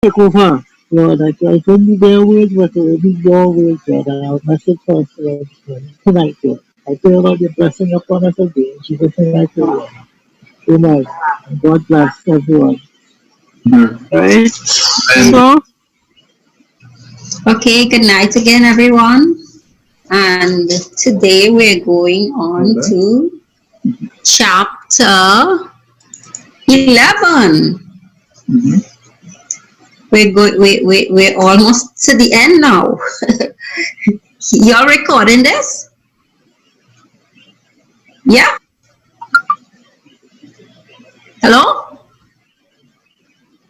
took over. Lord, I couldn't be their words, but it will be your words, Lord. And our message for us, Lord, tonight, Lord. I pray about your blessing upon us again. In Jesus' name I pray, Lord. Amen. And God bless everyone. Right? So, Okay, good night again, everyone. And today we're going on to chapter 11. We're almost to the end now. You're recording this? Yeah? Hello?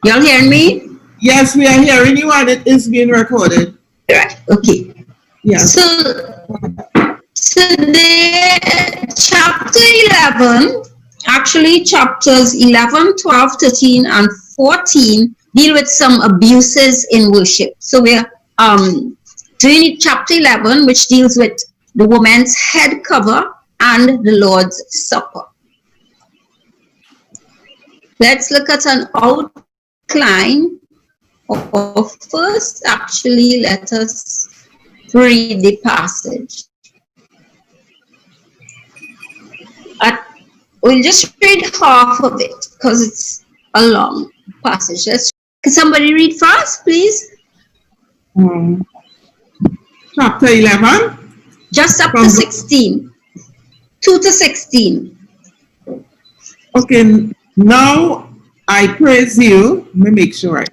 Y'all hearing me? Yes, we are hearing you and it is being recorded. Right, okay. Yeah. So today, chapter 11, actually chapters 11, 12, 13, and 14 deal with some abuses in worship. So we're doing chapter 11, which deals with the woman's head cover and the Lord's Supper. Let's look at an outline of first. Actually, let us read the passage. We'll just read half of it because it's a long passage. Can somebody read first, please? Chapter 11? Just up to 16. 2 to 16. Okay, now I praise you. Let me make sure.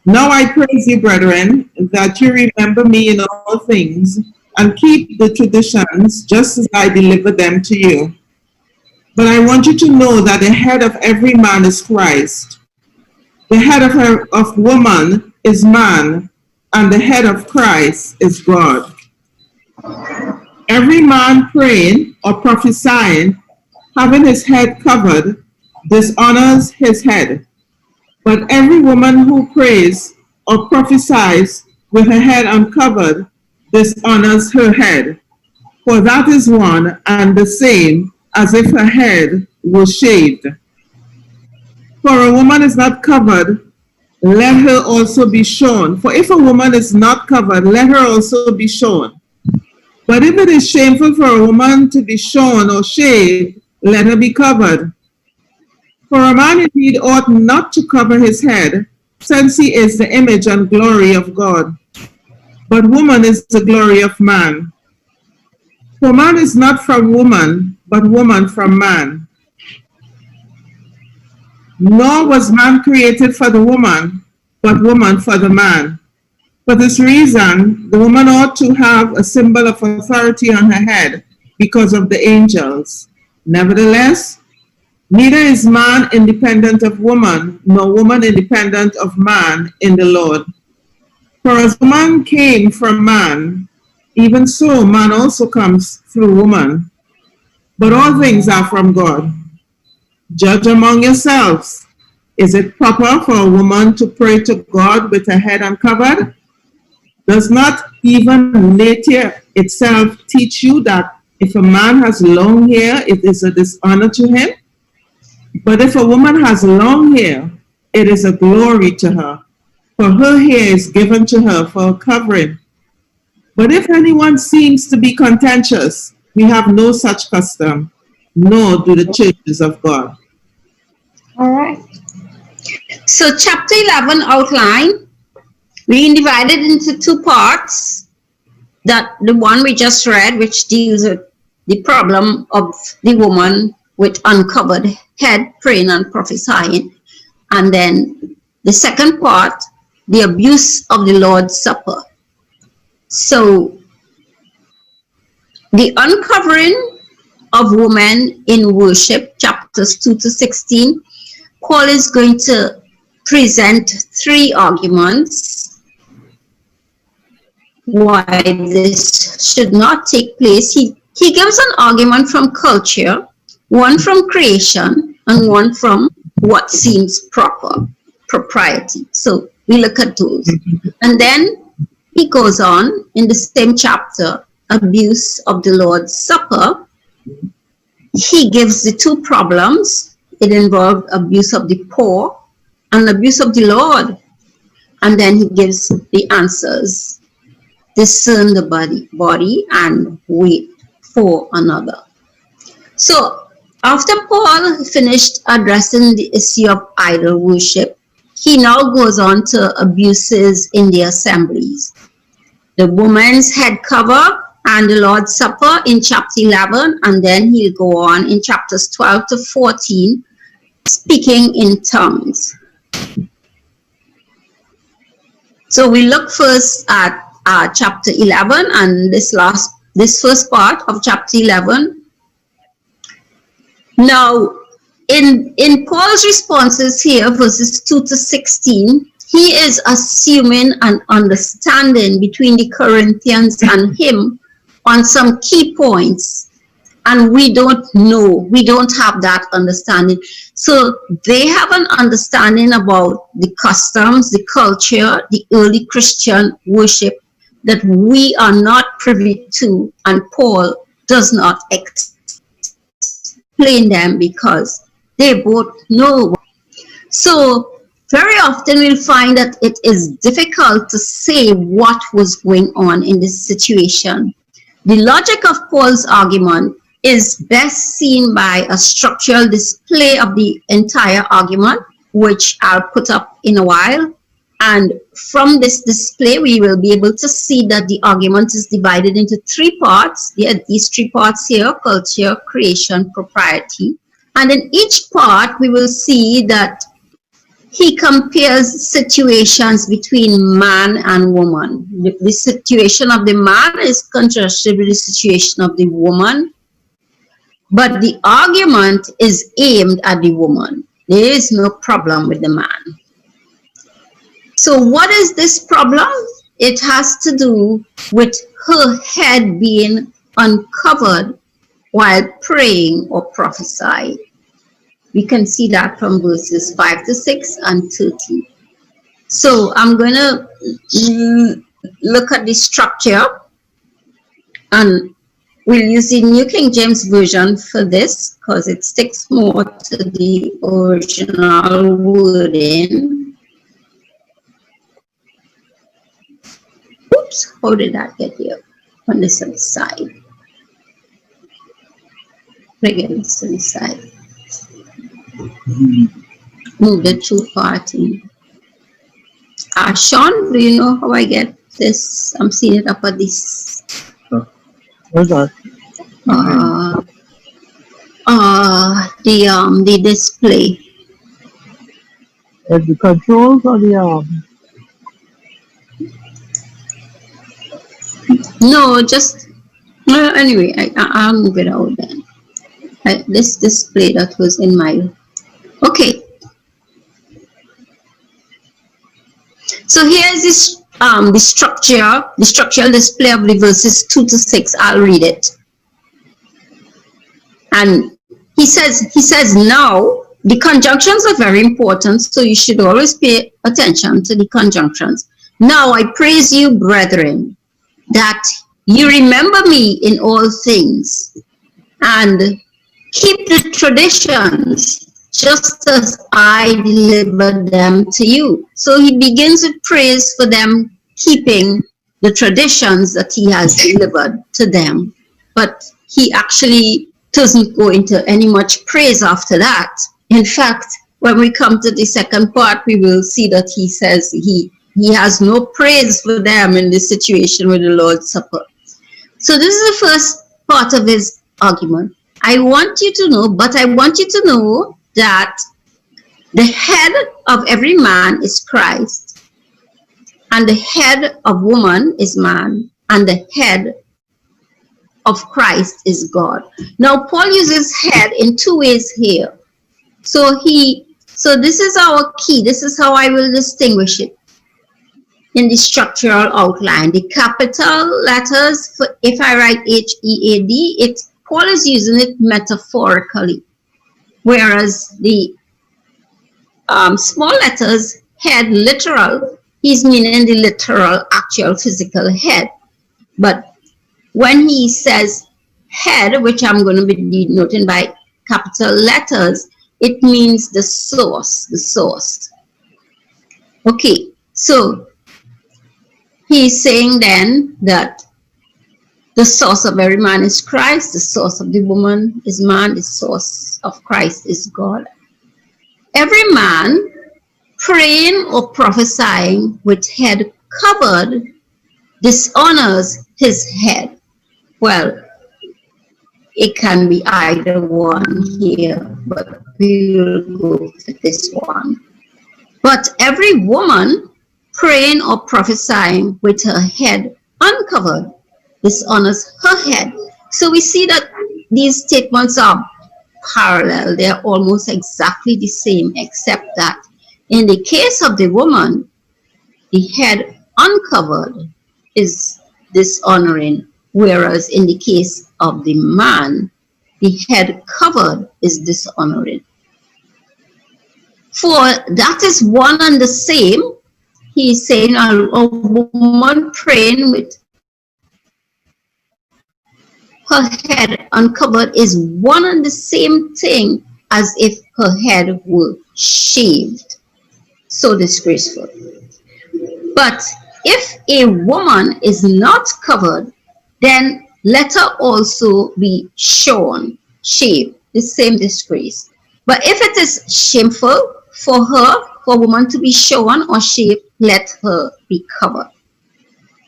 Now I praise you, brethren, that you remember me in all things and keep the traditions just as I deliver them to you. But I want you to know that the head of every man is Christ. The head of woman is man, and the head of Christ is God. Every man praying or prophesying, having his head covered, dishonors his head. But every woman who prays or prophesies with her head uncovered dishonors her head. For that is one and the same as if her head was shaved. For a woman is not covered, let her also be shorn. For if a woman is not covered, let her also be shorn. But if it is shameful for a woman to be shorn or shaved, let her be covered. For a man indeed ought not to cover his head, since he is the image and glory of God. But woman is the glory of man. For man is not from woman, but woman from man. Nor was man created for the woman, but woman for the man. For this reason, the woman ought to have a symbol of authority on her head because of the angels. Nevertheless, neither is man independent of woman, nor woman independent of man in the Lord. For as woman came from man, even so man also comes through woman. But all things are from God. Judge among yourselves. Is it proper for a woman to pray to God with her head uncovered? Does not even nature itself teach you that if a man has long hair, it is a dishonor to him? But if a woman has long hair, it is a glory to her, for her hair is given to her for a covering. But if anyone seems to be contentious, we have no such custom, nor do the churches of God. All right. So chapter 11 outline, we divided into two parts. That the one we just read, which deals with the problem of the woman with uncovered head praying and prophesying. And then the second part, the abuse of the Lord's Supper. So the uncovering of women in worship, chapters 2 to 16, Paul is going to present three arguments why this should not take place. He gives an argument from culture, one from creation, and one from what seems proper, propriety. So we look at those. And then he goes on in the same chapter, abuse of the Lord's Supper. He gives the two problems. It involved abuse of the poor and abuse of the Lord. And then he gives the answers. Discern the body and wait for another. So after Paul finished addressing the issue of idol worship, he now goes on to abuses in the assemblies. The woman's head cover and the Lord's Supper in chapter 11, and then he'll go on in chapters 12 to 14, speaking in tongues. So we look first at chapter 11 and this first part of chapter 11. Now, in Paul's responses here, verses 2 to 16, he is assuming an understanding between the Corinthians and him on some key points, and we don't know, we don't have that understanding. So they have an understanding about the customs, the culture, the early Christian worship that we are not privy to, and Paul does not explain them because they both know. So very often we'll find that it is difficult to say what was going on in this situation. The logic of Paul's argument is best seen by a structural display of the entire argument, which I'll put up in a while. And from this display, we will be able to see that the argument is divided into three parts. There are these three parts here: culture, creation, propriety. And in each part, we will see that he compares situations between man and woman. The situation of the man is contrasted with the situation of the woman, but the argument is aimed at the woman. There is no problem with the man. So what is this problem? It has to do with her head being uncovered while praying or prophesying. We can see that from verses 5 to 6 and 13. So I'm going to look at the structure, and we'll use the New King James Version for this because it sticks more to the original wording. Oops, how did that get here? On this side. Bring it to the side. Move it too far to me. Sean, do you know how I get this? I'm seeing it up at this. Hold on. The display. And the controls on the No, just anyway. I'll move it out then. This display that was in my. Okay. So here's this the structural display of the verses 2 to 6. I'll read it. And he says now the conjunctions are very important, so you should always pay attention to the conjunctions. Now I praise you, brethren, that you remember me in all things and keep the traditions just as I delivered them to you. So he begins with praise for them keeping the traditions that he has delivered to them. But he actually doesn't go into any much praise after that. In fact, when we come to the second part, we will see that he says he has no praise for them in this situation with the Lord's Supper. So this is the first part of his argument. I want you to know that the head of every man is Christ, and the head of woman is man, and the head of Christ is God. Now Paul uses head in two ways here. So this is our key. This is how I will distinguish it in the structural outline. The capital letters, for if I write H-E-A-D, Paul is using it metaphorically, whereas the small letters, head, literal, he's meaning the literal, actual, physical head. But when he says head, which I'm going to be denoting by capital letters, it means the source, Okay, So he's saying then that the source of every man is Christ, the source of the woman is man, the source of Christ is God. Every man praying or prophesying with head covered dishonors his head. Well, it can be either one here, but we will go to this one. But every woman praying or prophesying with her head uncovered dishonors her head. So we see that these statements are parallel. They're almost exactly the same, except that in the case of the woman, the head uncovered is dishonoring, whereas in the case of the man, the head covered is dishonoring. For that is one and the same. He's saying a woman praying with her head uncovered is one and the same thing as if her head were shaved. So disgraceful. But if a woman is not covered, then let her also be shorn, shaved, the same disgrace. But if it is shameful for a woman to be shorn or shaved, let her be covered.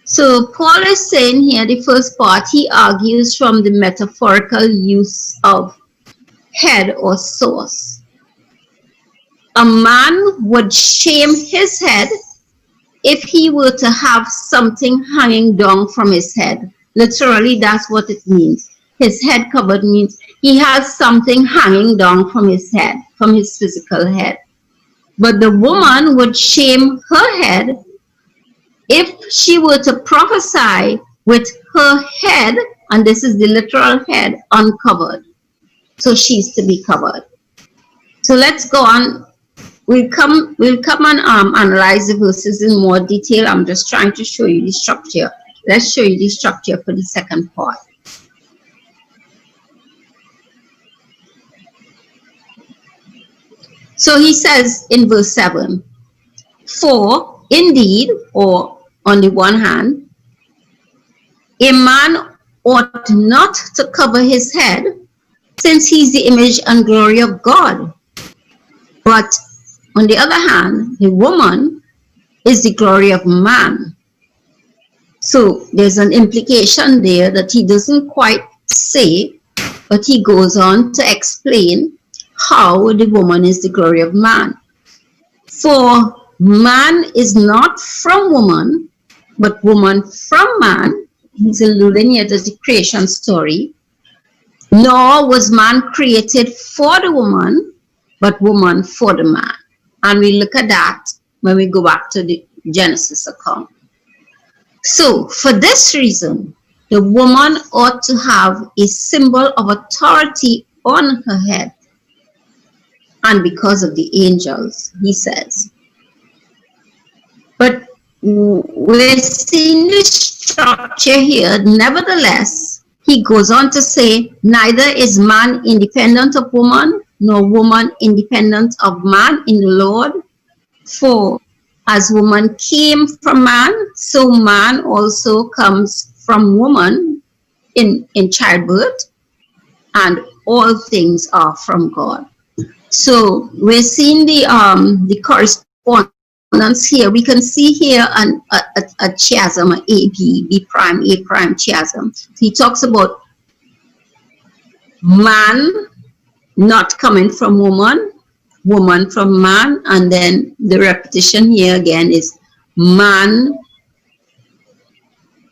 So Paul is saying here, the first part, he argues from the metaphorical use of head or source. A man would shame his head if he were to have something hanging down from his head. Literally, that's what it means. His head covered means he has something hanging down from his head, from his physical head. But the woman would shame her head if she were to prophesy with her head, and this is the literal head, uncovered. So she's to be covered. So let's go on. We'll come and analyze the verses in more detail. I'm just trying to show you the structure. Let's show you the structure for the second part. So he says in verse 7, for indeed, or on the one hand, a man ought not to cover his head, since he's the image and glory of God. But on the other hand, the woman is the glory of man. So there's an implication there that he doesn't quite say, but he goes on to explain how the woman is the glory of man. For man is not from woman, but woman from man. He's alluding here to the creation story. Nor was man created for the woman, but woman for the man. And we look at that when we go back to the Genesis account. So for this reason, the woman ought to have a symbol of authority on her head. And because of the angels, he says. But we're seeing the structure here. Nevertheless, he goes on to say, neither is man independent of woman, nor woman independent of man in the Lord. For as woman came from man, so man also comes from woman in childbirth, and all things are from God. So we're seeing the correspondence here. We can see here a chiasm, a B prime, A prime chiasm. He talks about man not coming from woman, woman from man, and then the repetition here again is man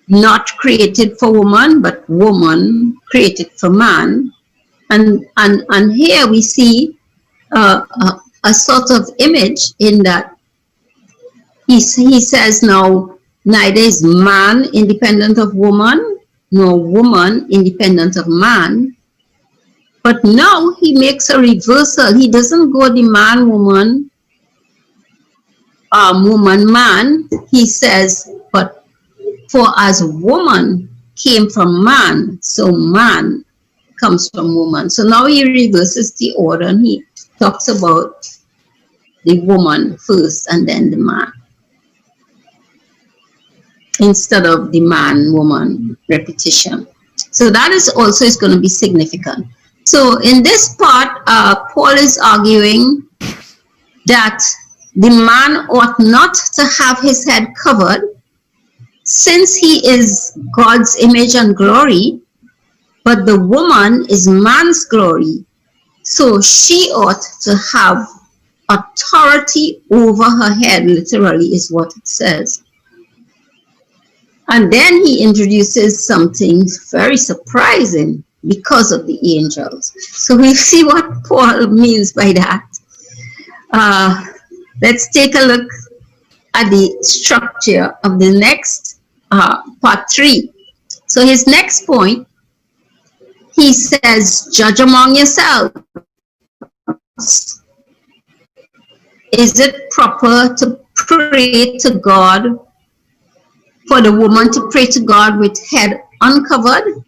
not created for woman, but woman created for man. And here we see a sort of image in that he says now, neither is man independent of woman, nor woman independent of man. But now he makes a reversal. He doesn't go the man, woman, woman, man. He says, but for as woman came from man, so man comes from woman. So now he reverses the order and he talks about the woman first and then the man. instead of the man-woman repetition. So that is also is going to be significant. So in this part, Paul is arguing that the man ought not to have his head covered, since he is God's image and glory, but the woman is man's glory. So she ought to have authority over her head, literally is what it says. And then he introduces something very surprising because of the angels. So we'll see what Paul means by that. Let's take a look at the structure of the next part 3. So his next point, he says, judge among yourselves. Is it proper to pray to God, for the woman to pray to God with head uncovered?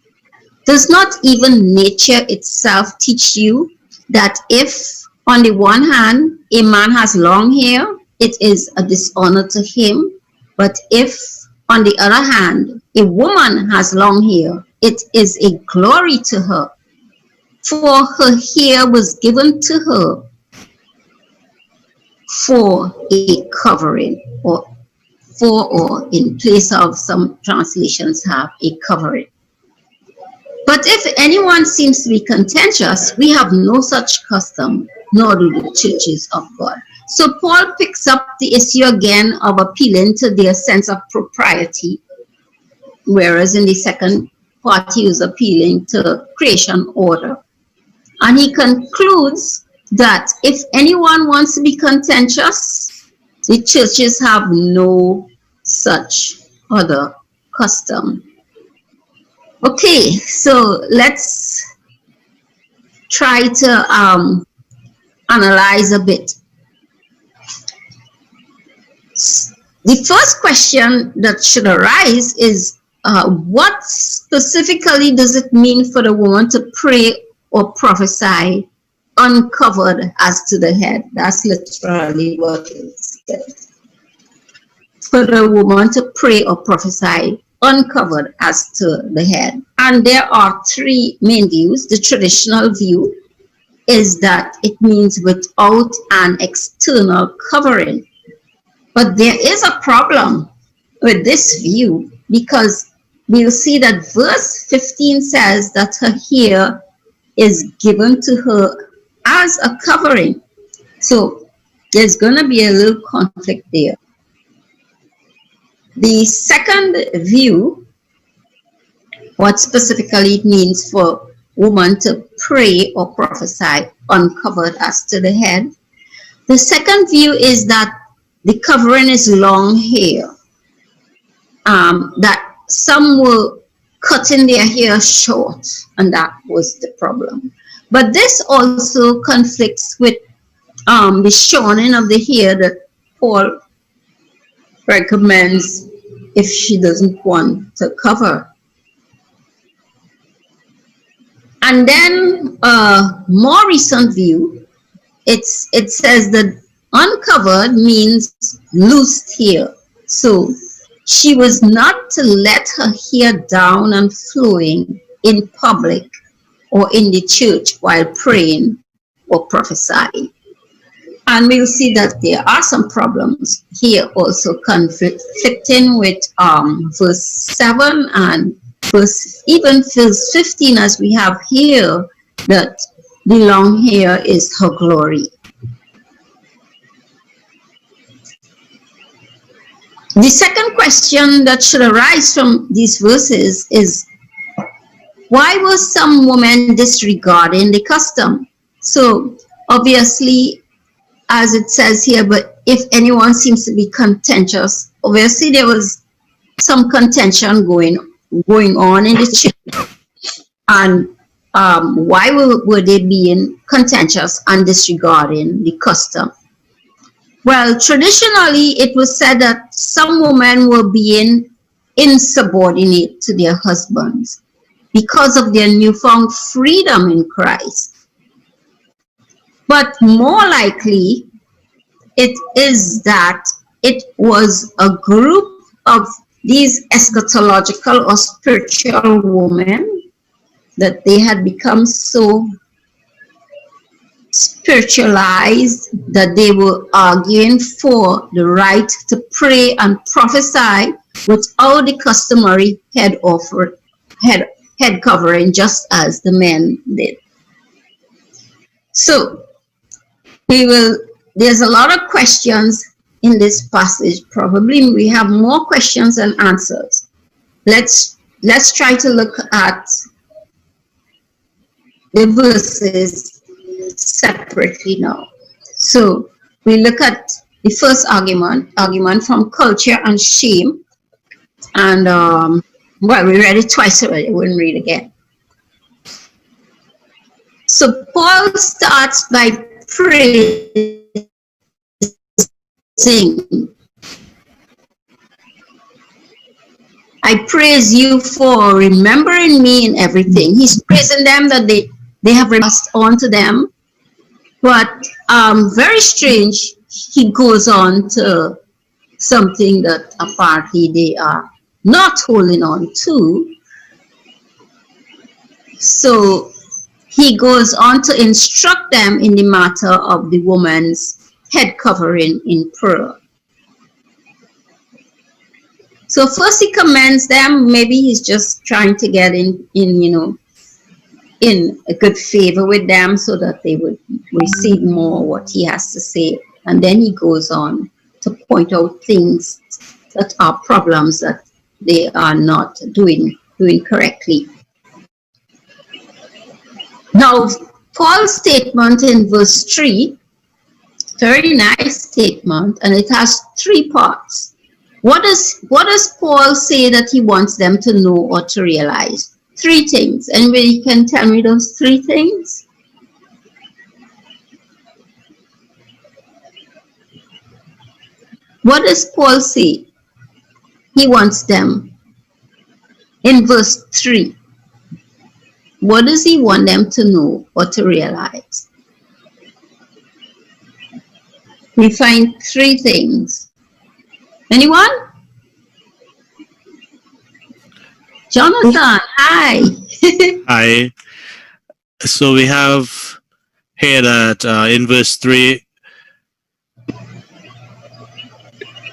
Does not even nature itself teach you that if on the one hand a man has long hair, it is a dishonor to him, but if on the other hand a woman has long hair, it is a glory to her, for her hair was given to her for a covering, or in place of, some translations have a covering. But if anyone seems to be contentious, we have no such custom, nor do the churches of God. So Paul picks up the issue again of appealing to their sense of propriety, whereas in the second part he was appealing to creation order. And he concludes that if anyone wants to be contentious, the churches have no such other custom. Okay, so let's try to analyze a bit. The first question that should arise is, what specifically does it mean for the woman to pray or prophesy uncovered as to the head? That's literally what it says. For the woman to pray or prophesy uncovered as to the head. And there are 3 main views. The traditional view is that it means without an external covering. But there is a problem with this view, because we'll see that verse 15 says that her hair is given to her as a covering. So there's going to be a little conflict there. The second view, what specifically it means for woman to pray or prophesy uncovered as to the head. The second view is that the covering is long hair, that some were cutting their hair short, and that was the problem. But this also conflicts with the shortening of the hair that Paul recommends if she doesn't want to cover. And then a more recent view, it says that uncovered means loosed hair. So she was not to let her hair down and flowing in public or in the church while praying or prophesying. And we'll see that there are some problems here also conflicting with verse 7 and even verse 15, as we have here, that the long hair is her glory. The second question that should arise from these verses is, why were some women disregarding the custom? So obviously, as it says here, but if anyone seems to be contentious, obviously there was some contention going on in the church. And why were they being contentious and disregarding the custom? Well, traditionally, it was said that some women were being insubordinate to their husbands because of their newfound freedom in Christ. But more likely, it is that it was a group of these eschatological or spiritual women, that they had become so spiritualized that they were arguing for the right to pray and prophesy without the customary head covering, just as the men did. So there's a lot of questions in this passage. Probably we have more questions than answers. Let's try to look at the verses separately now. So we look at the first argument from culture and shame. And well, we read it twice already. I wouldn't read again. So Paul starts by praising. I praise you for remembering me in everything. He's praising them that they have passed on to them. But very strange, he goes on to something that apparently they are not holding on to. So he goes on to instruct them in the matter of the woman's head covering in prayer. So first he commends them. Maybe he's just trying to get in a good favor with them so that they would receive more what he has to say. And then he goes on to point out things that are problems that they are not doing correctly. Now, Paul's statement in verse 3, very nice statement, and it has 3 parts. What does Paul say that he wants them to know or to realize? 3 things. Anybody can tell me those 3 things? What does Paul say he wants them in verse 3? What does he want them to know or to realize? We find 3 things. Anyone? Jonathan, hi. Hi. So we have here that in verse 3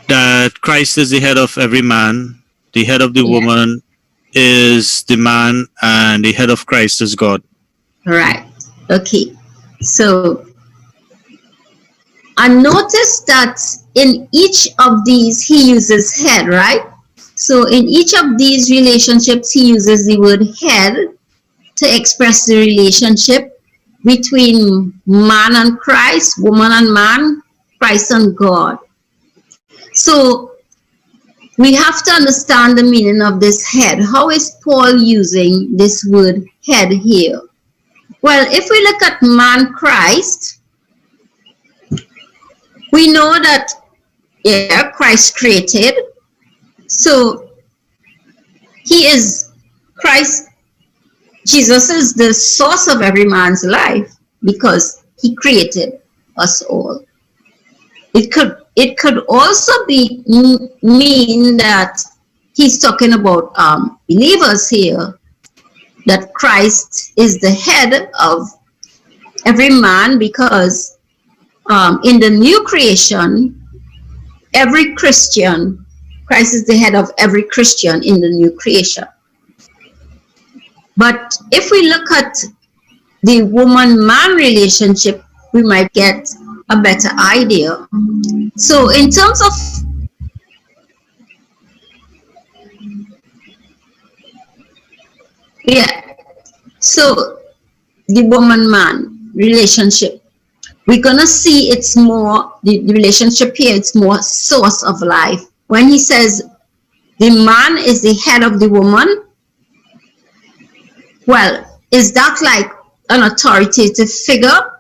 that Christ is the head of every man, the head of the woman is the man, and the head of Christ is God. Right. Okay. So, and notice that in each of these he uses head, right? So in each of these relationships he uses the word head to express the relationship between man and Christ, woman and man, Christ and God. So we have to understand the meaning of this head. How is Paul using this word head here? Well, if we look at man Christ, we know that, Christ created. So he is Christ. Jesus is the source of every man's life because he created us all. It could also mean that he's talking about believers here, that Christ is the head of every man because in the new creation, every Christian, Christ is the head of every Christian in the new creation. But if we look at the woman-man relationship, we might get a better idea. So in terms of so the woman-man relationship, we're gonna see it's more the relationship here, it's more source of life. When he says the man is the head of the woman, well, is that like an authoritative figure?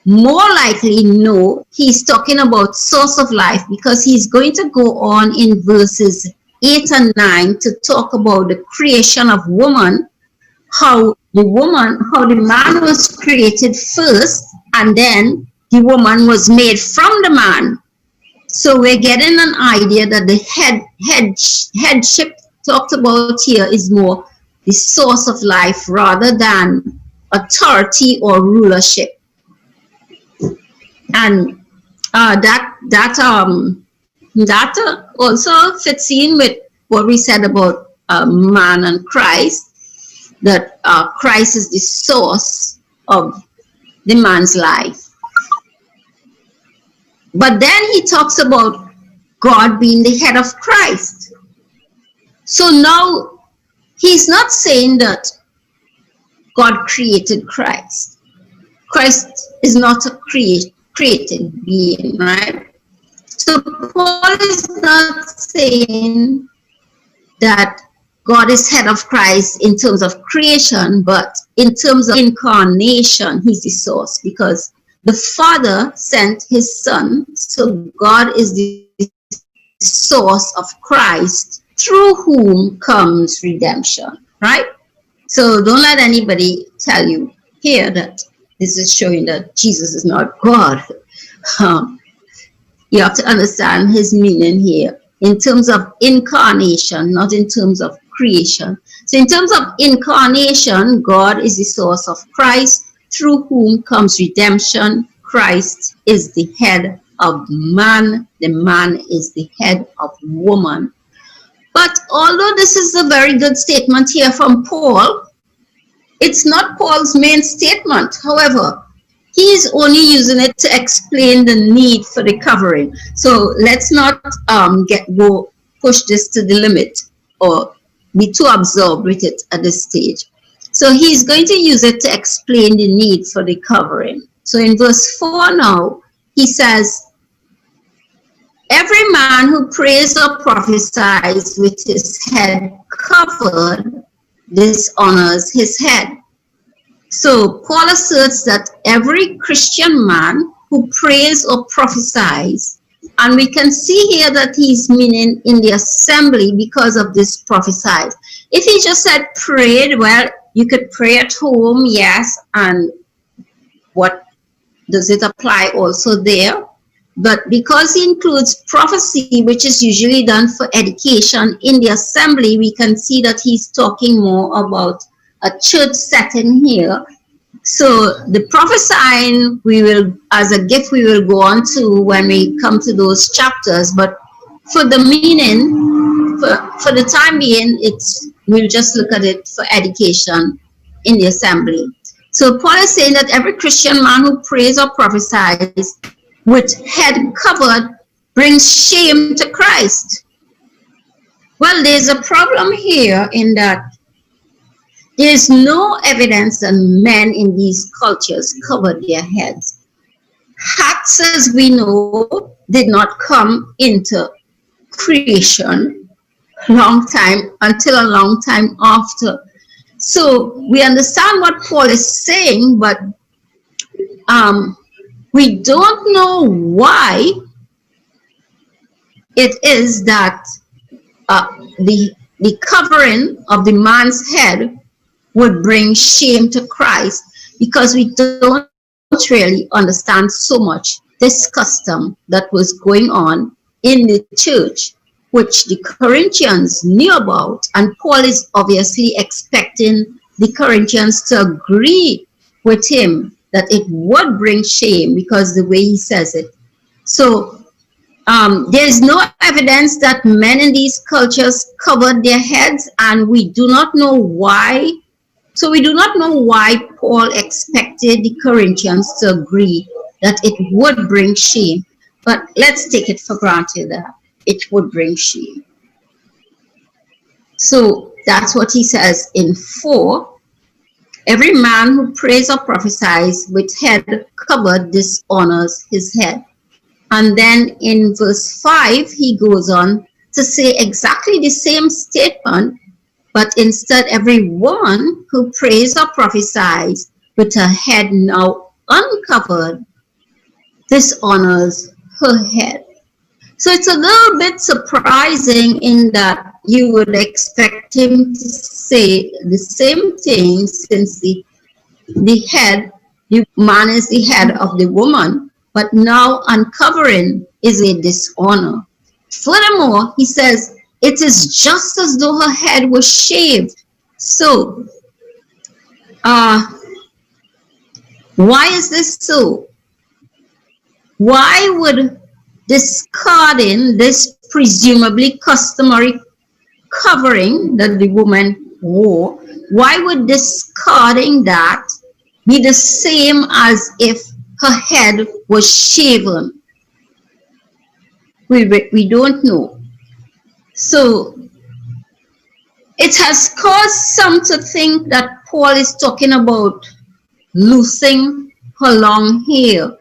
More likely, no. He's talking about source of life because he's going to go on in verses 8 and 9 to talk about the creation of woman, how the man was created first, and then the woman was made from the man. So we're getting an idea that the headship talked about here is more the source of life rather than authority or rulership. And that also fits in with what we said about man and Christ, that Christ is the source of the man's life. But then he talks about God being the head of Christ. So now he's not saying that God created Christ. Christ is not a created being, right? So Paul is not saying that God is head of Christ in terms of creation, but in terms of incarnation, he's the source, because the Father sent his Son, so God is the source of Christ, through whom comes redemption, right? So don't let anybody tell you here that this is showing that Jesus is not God. You have to understand his meaning here in terms of incarnation, not in terms of creation. So in terms of incarnation, God is the source of Christ, through whom comes redemption. Christ is the head of man. The man is the head of woman. But although this is a very good statement here from Paul, it's not Paul's main statement. However, he is only using it to explain the need for the covering. So let's not push this to the limit or be too absorbed with it at this stage. So he's going to use it to explain the need for the covering. So in verse 4 now, he says, every man who prays or prophesies with his head covered dishonors his head. So Paul asserts that every Christian man who prays or prophesies, and we can see here that he's meaning in the assembly because of this prophesied. If he just said prayed, well, you could pray at home, yes, and what does it apply also there? But because he includes prophecy, which is usually done for education in the assembly, we can see that he's talking more about a church setting here. So the prophesying, we will, as a gift, we will go on to when we come to those chapters. But for the meaning, for the time being, we'll just look at it for education in the assembly. So Paul is saying that every Christian man who prays or prophesies with head covered brings shame to Christ. Well, there's a problem here in that there is no evidence that men in these cultures covered their heads. Hats, as we know, did not come into creation until a long time after. So we understand what Paul is saying, but we don't know why it is that the covering of the man's head would bring shame to Christ, because we don't really understand so much this custom that was going on in the church, which the Corinthians knew about, and Paul is obviously expecting the Corinthians to agree with him that it would bring shame because the way he says it. So there's no evidence that men in these cultures covered their heads, and we do not know why. So we do not know why Paul expected the Corinthians to agree that it would bring shame. But let's take it for granted that it would bring shame. So that's what he says in 4. Every man who prays or prophesies with head covered dishonors his head. And then in verse 5, he goes on to say exactly the same statement, but instead every woman who prays or prophesies with her head now uncovered dishonors her head. So it's a little bit surprising in that you would expect him to say the same thing, since the man is the head of the woman. but now uncovering is a dishonor. Furthermore, he says, it is just as though her head was shaved. So, why is this so? Why would discarding this presumably customary covering that the woman wore, why would discarding that be the same as if her head was shaven? We don't know. So it has caused some to think that Paul is talking about loosing her long hair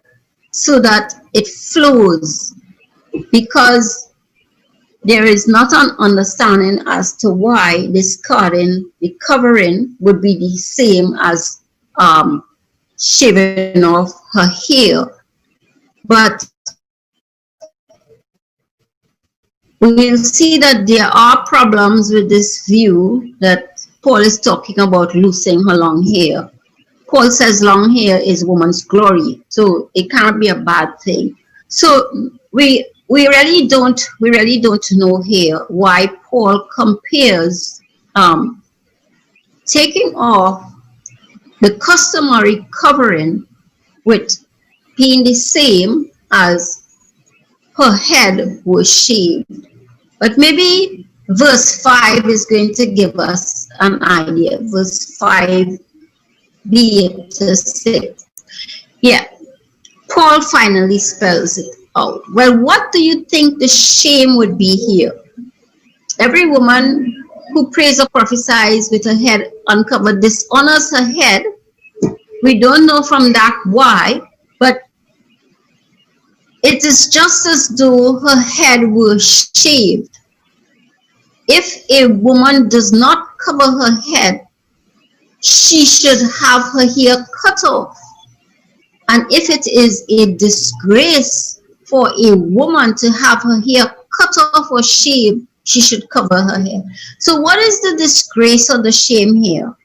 so that it flows, because there is not an understanding as to why discarding the covering would be the same as shaving off her hair. But we'll see that there are problems with this view that Paul is talking about losing her long hair. Paul says long hair is woman's glory, so it can't be a bad thing. So we really don't know here why Paul compares taking off the customary covering with being the same as her head was shaved. But maybe verse 5 is going to give us an idea. Verse 5b to 6. Yeah, Paul finally spells it out. Well, what do you think the shame would be here? Every woman who prays or prophesies with her head uncovered dishonors her head. We don't know from that why, but it is just as though her head were shaved. If a woman does not cover her head, she should have her hair cut off. And if it is a disgrace for a woman to have her hair cut off or shaved, she should cover her hair. So what is the disgrace or the shame here?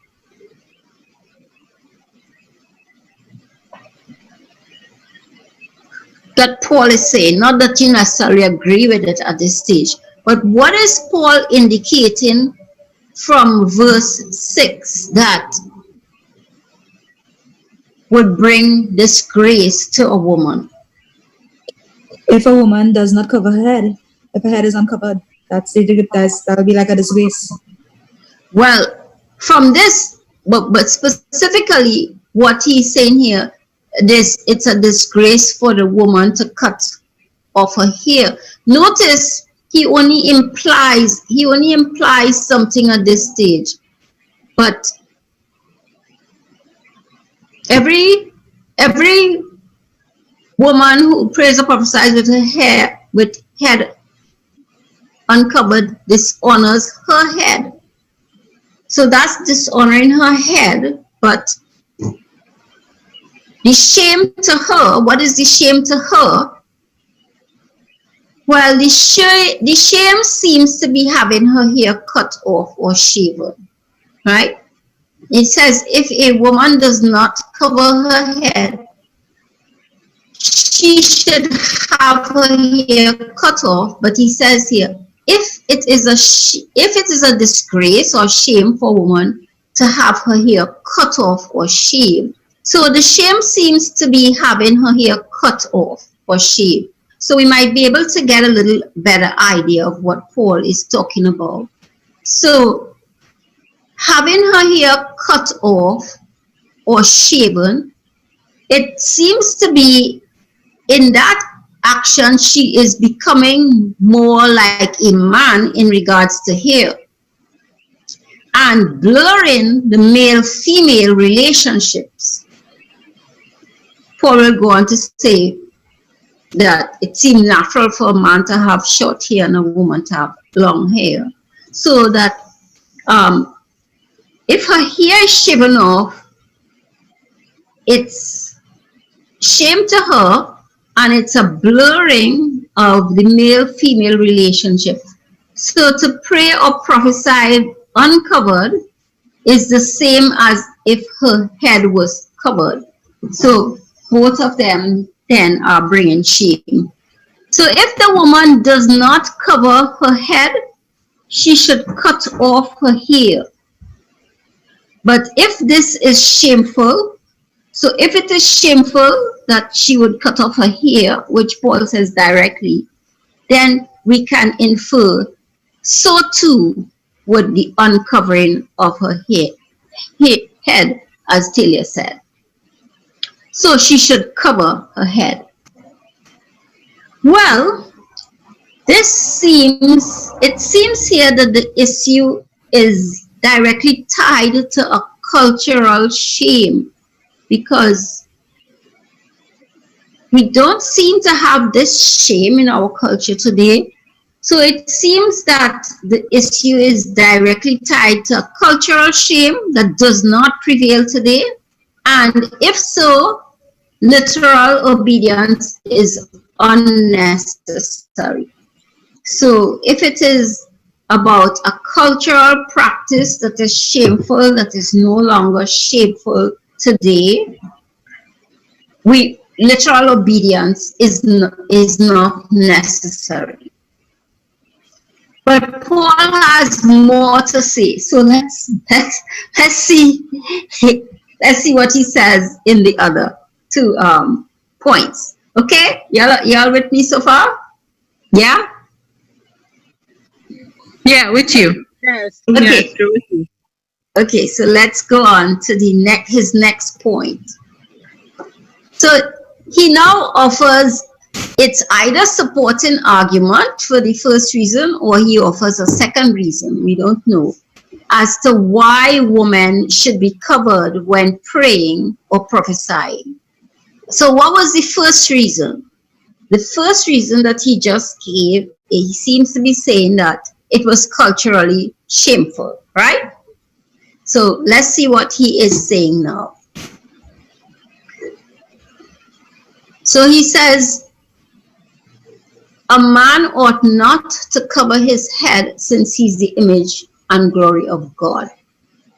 That Paul is saying, not that you necessarily agree with it at this stage, but what is Paul indicating from verse 6 that would bring disgrace to a woman? If a woman does not cover her head, if her head is uncovered, that would be like a disgrace. Well, from this, but specifically what he's saying here, it's a disgrace for the woman to cut off her hair. Notice he only implies something at this stage, but every woman who prays or prophesies with head uncovered dishonors her head. So that's dishonoring her head, but the shame to her, what is the shame to her? Well, the shame seems to be having her hair cut off or shaven, right? It says if a woman does not cover her head, she should have her hair cut off. But he says here, if it is a disgrace or shame for a woman to have her hair cut off or shaved, so the shame seems to be having her hair cut off or shaved. So we might be able to get a little better idea of what Paul is talking about. So having her hair cut off or shaven, it seems to be in that action she is becoming more like a man in regards to hair and blurring the male-female relationships. Paul will go on to say that it seems natural for a man to have short hair and a woman to have long hair. So that if her hair is shaven off, it's shame to her and it's a blurring of the male-female relationship. So to pray or prophesy uncovered is the same as if her head was covered. So both of them, then are bringing shame. So if the woman does not cover her head, she should cut off her hair. But if this is shameful, so if it is shameful that she would cut off her hair, which Paul says directly, then we can infer so too would the uncovering of her head, as Talia said. So she should cover her head. Well, it seems here that the issue is directly tied to a cultural shame, because we don't seem to have this shame in our culture today. So it seems that the issue is directly tied to a cultural shame that does not prevail today. And if so, literal obedience is unnecessary. So if it is about a cultural practice that is shameful, that is no longer shameful today, literal obedience is not necessary. But Paul has more to say. So let's see what he says in the other two points. Okay, y'all with me so far? Yeah. Yeah, with you. Yes. Okay. Yes, with you. Okay, so let's go on to his next point. So he now offers, it's either supporting argument for the first reason, or he offers a second reason, we don't know, as to why women should be covered when praying or prophesying. So what was the first reason? The first reason that he just gave, he seems to be saying that it was culturally shameful, right? So let's see what he is saying now. So he says, a man ought not to cover his head, since he's the image and glory of God.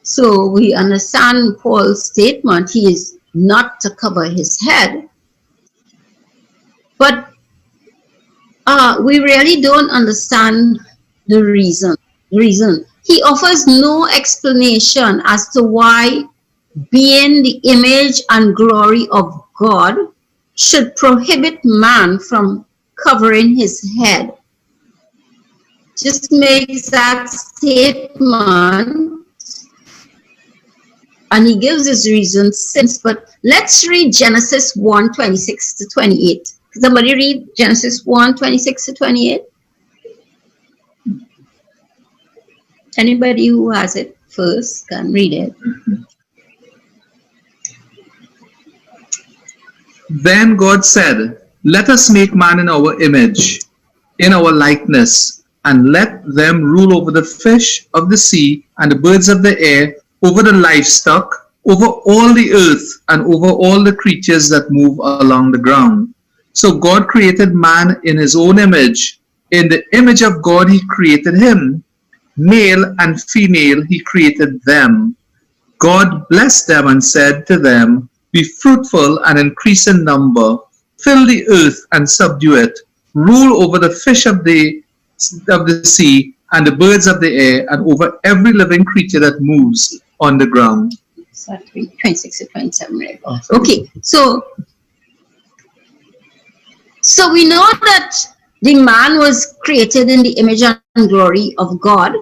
So we understand Paul's statement, he is not to cover his head. But we really don't understand the reason. He offers no explanation as to why being the image and glory of God should prohibit man from covering his head. Just makes that statement, and he gives his reasons since. But let's read Genesis 1:26 to 28. Somebody read Genesis 1:26 to 28. Anybody who has it first can read it. Then God said, let us make man in our image, in our likeness, and let them rule over the fish of the sea and the birds of the air, over the livestock, over all the earth, and over all the creatures that move along the ground. So God created man in his own image. In the image of God he created him. Male and female he created them. God blessed them and said to them, be fruitful and increase in number, fill the earth and subdue it, rule over the fish of the sea and the birds of the air, and over every living creature that moves on the ground. 26 to 27, right? Okay, so we know that the man was created in the image and glory of God.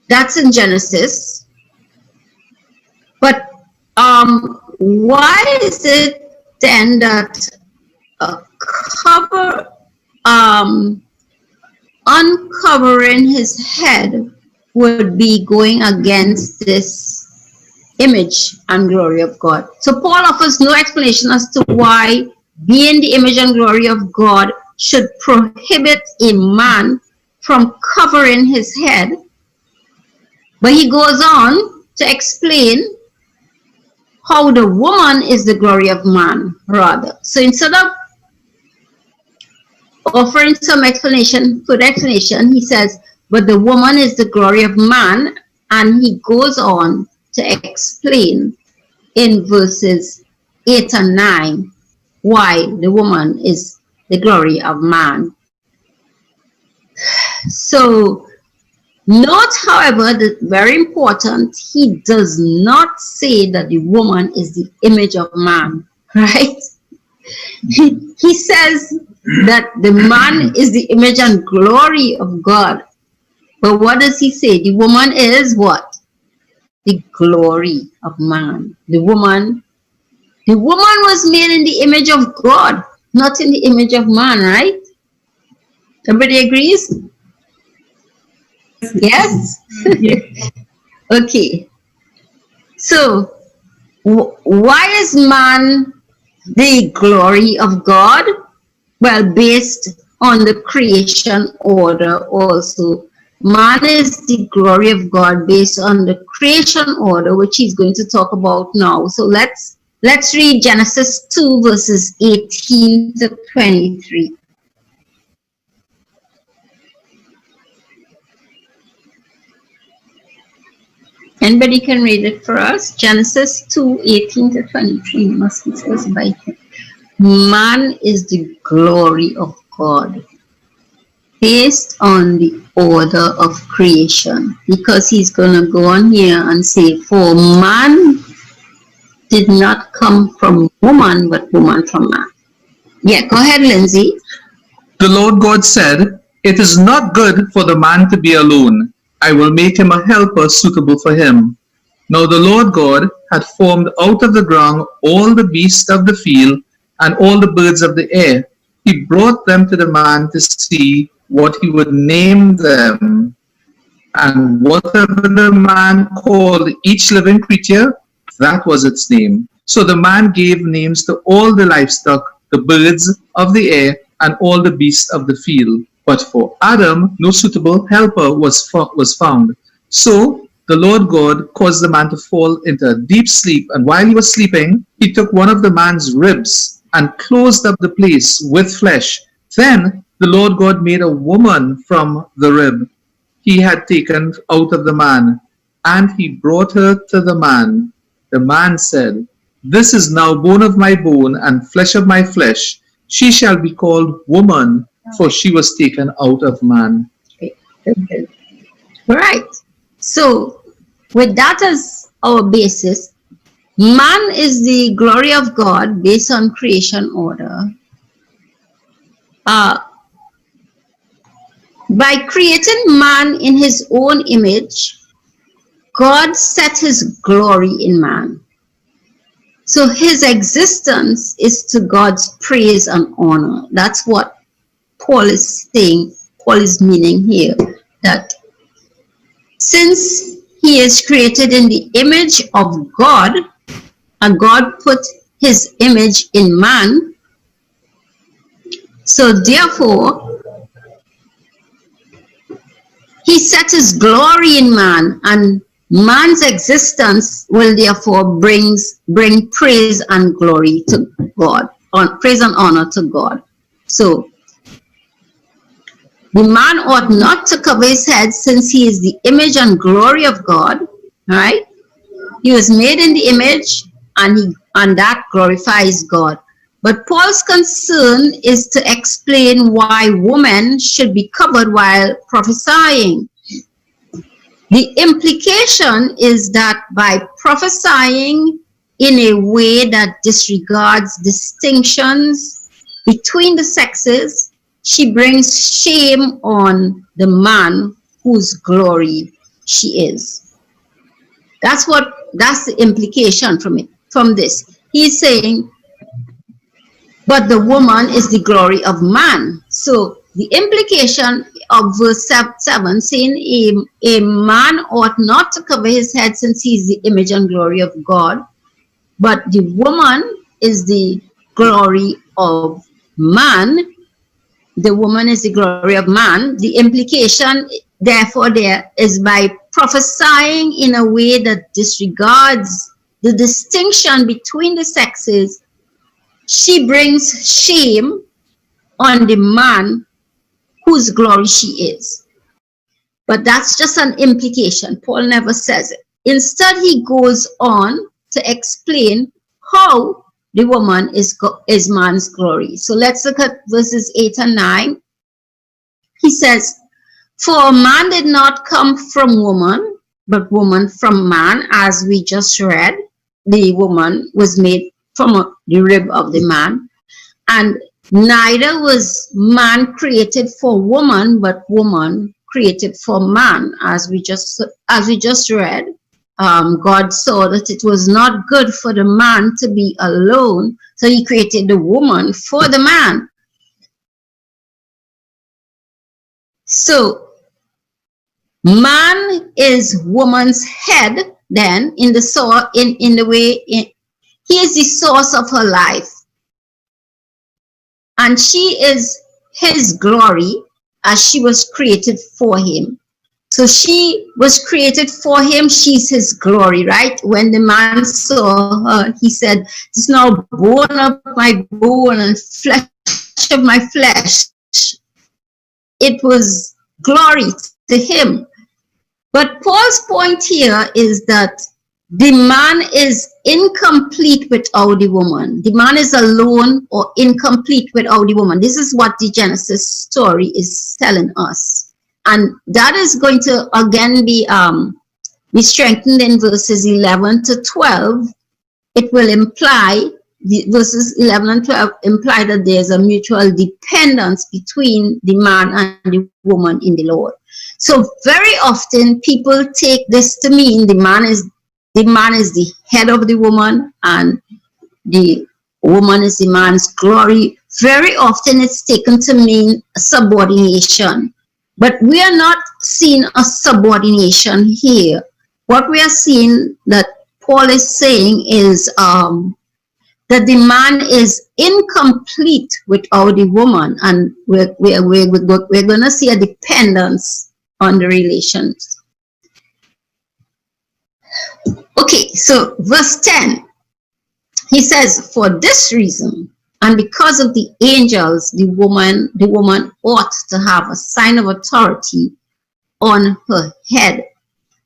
That's in Genesis. But why is it then that uncovering his head would be going against this image and glory of God? So Paul offers no explanation as to why being the image and glory of God should prohibit a man from covering his head. But he goes on to explain how the woman is the glory of man, rather. So instead of offering some explanation, for the explanation, he says, but the woman is the glory of man, and he goes on to explain in verses 8 and 9, why the woman is the glory of man. So note, however, that very important, he does not say that the woman is the image of man, right? He says that the man is the image and glory of God. But what does he say? The woman is what? The glory of man. The woman was made in the image of God, not in the image of man, right? Everybody agrees? Yes? Okay. So, why is man the glory of God? Well, based on the creation order also. Man is the glory of God based on the creation order, which he's going to talk about now. So let's read Genesis 2 verses 18 to 23. Anybody can read it for us? Genesis 2, 18 to 23. Must be first by him. Man is the glory of God based on the order of creation, because he's going to go on here and say, for man did not come from woman, but woman from man. Yeah, go ahead, Lindsay. The Lord God said, "It is not good for the man to be alone. I will make him a helper suitable for him." Now the Lord God had formed out of the ground all the beasts of the field and all the birds of the air. He brought them to the man to see what he would name them. And whatever the man called each living creature, that was its name. So the man gave names to all the livestock, the birds of the air, and all the beasts of the field. But for Adam, no suitable helper was found. So the Lord God caused the man to fall into a deep sleep, and while he was sleeping, he took one of the man's ribs and closed up the place with flesh. Then the Lord God made a woman from the rib he had taken out of the man, and he brought her to the man. The man said, "This is now bone of my bone and flesh of my flesh. She shall be called woman, for she was taken out of man." Okay. Right. So, with that as our basis, man is the glory of God based on creation order. By creating man in his own image, God set his glory in man. So his existence is to God's praise and honor. That's what Paul is saying, Paul is meaning here, that since he is created in the image of God, and God put his image in man, so therefore, he set his glory in man, and man's existence will therefore bring praise and glory to God, praise and honor to God. So the man ought not to cover his head, since he is the image and glory of God. Right? He was made in the image, and that glorifies God. But Paul's concern is to explain why women should be covered while prophesying. The implication is that by prophesying in a way that disregards distinctions between the sexes, she brings shame on the man whose glory she is. That's the implication from this. He's saying, but the woman is the glory of man. So the implication of verse 7 saying a man ought not to cover his head, since he is the image and glory of God, but the woman is the glory of man. The woman is the glory of man. The implication, therefore, there is by prophesying in a way that disregards the distinction between the sexes, she brings shame on the man whose glory she is. But that's just an implication. Paul never says it. Instead, he goes on to explain how the woman is man's glory. So let's look at verses 8 and 9. He says, "For man did not come from woman, but woman from man," as we just read. The woman was made from the rib of the man. "And neither was man created for woman, but woman created for man," as we just read. God saw that it was not good for the man to be alone, so he created the woman for the man. So man is woman's head. Then in the way he is the source of her life, and she is his glory, as she was created for him. So she was created for him. She's his glory, right? When the man saw her, he said, "This is now bone of my bone and flesh of my flesh." It was glory to him. But Paul's point here is that the man is incomplete without the woman. The man is alone or incomplete without the woman. This is what the Genesis story is telling us. And that is going to again be strengthened in verses 11 to 12. It will imply, verses 11 and 12 imply that there's a mutual dependence between the man and the woman in the Lord. So very often people take this to mean the man is the head of the woman and the woman is the man's glory. Very often it's taken to mean subordination. But we are not seeing a subordination here. What we are seeing that Paul is saying is that the man is incomplete without the woman, and we're going to see a dependence on the relations. Okay, so verse 10, he says, "For this reason, and because of the angels, the woman ought to have a sign of authority on her head."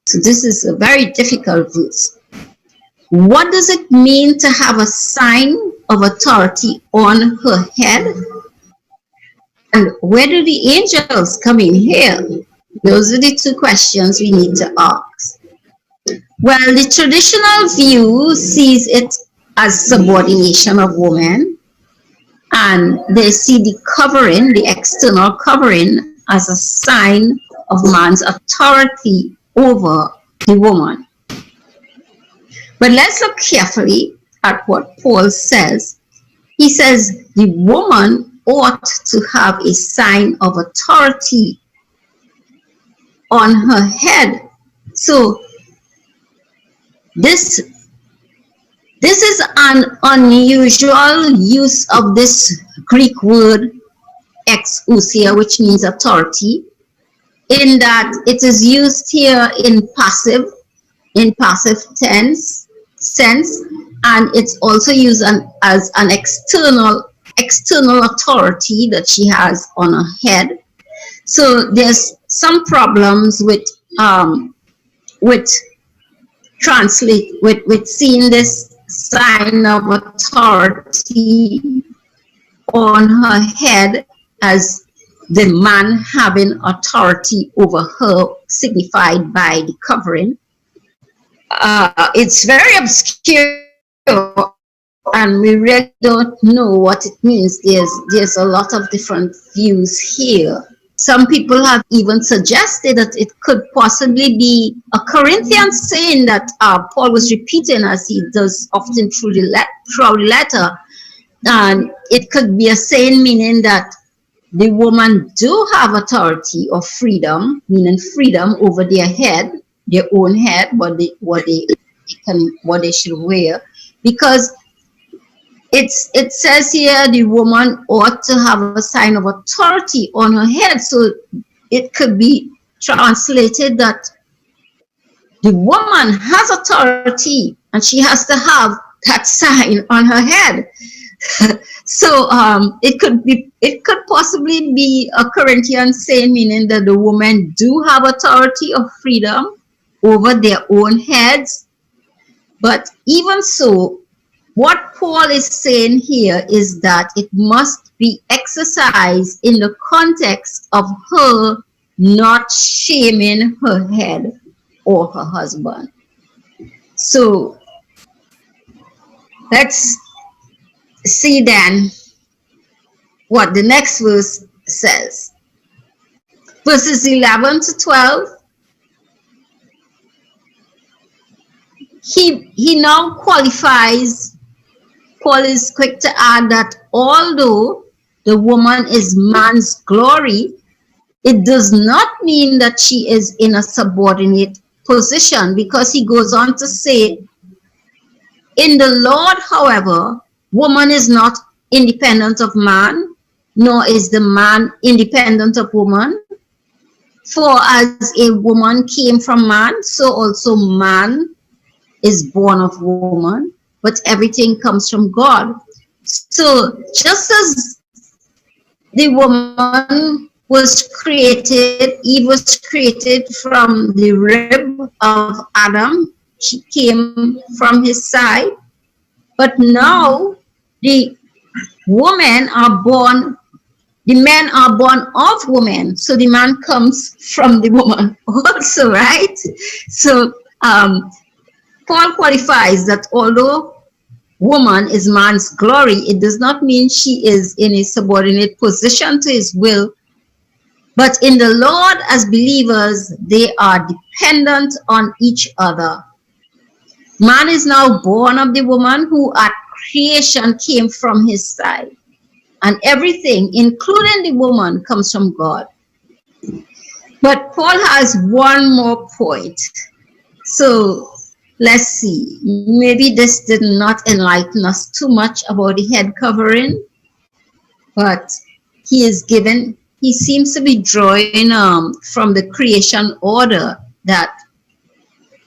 So this is a very difficult verse. What does it mean to have a sign of authority on her head? And where do the angels come in here? Those are the two questions we need to ask. Well, the traditional view sees it as subordination of women, and they see the covering, the external covering, as a sign of man's authority over the woman. But let's look carefully at what Paul says. He says the woman ought to have a sign of authority on her head. So this is an unusual use of this Greek word exousia, which means authority, in that it is used here in passive tense sense, and it's also used as an external authority that she has on her head. So there's some problems with seeing this sign of authority on her head as the man having authority over her, signified by the covering. It's very obscure, and we really don't know what it means. There's a lot of different views here. Some people have even suggested that it could possibly be a Corinthian saying that Paul was repeating, as he does often throughout the letter. And it could be a saying meaning that the woman do have authority or freedom, meaning freedom over their head, their own head, what they should wear, because it says here the woman ought to have a sign of authority on her head. So it could be translated that the woman has authority and she has to have that sign on her head. So it could possibly be a Corinthian saying, meaning that the women do have authority or freedom over their own heads. But even so, what Paul is saying here is that it must be exercised in the context of her not shaming her head or her husband. So let's see then what the next verse says. Verses 11 to 12. He now qualifies. Paul is quick to add that although the woman is man's glory, it does not mean that she is in a subordinate position, because he goes on to say, in the Lord, however, woman is not independent of man, nor is the man independent of woman. For as a woman came from man, so also man is born of woman, but everything comes from God. So just as the woman was created, Eve was created from the rib of Adam, she came from his side, but now the women are born, the men are born of women, so the man comes from the woman also, right? So Paul qualifies that although woman is man's glory, it does not mean she is in a subordinate position to his will. But in the Lord, as believers, they are dependent on each other. Man is now born of the woman, who at creation came from his side. And everything, including the woman, comes from God. But Paul has one more point. So let's see. Maybe this did not enlighten us too much about the head covering, but he seems to be drawing from the creation order that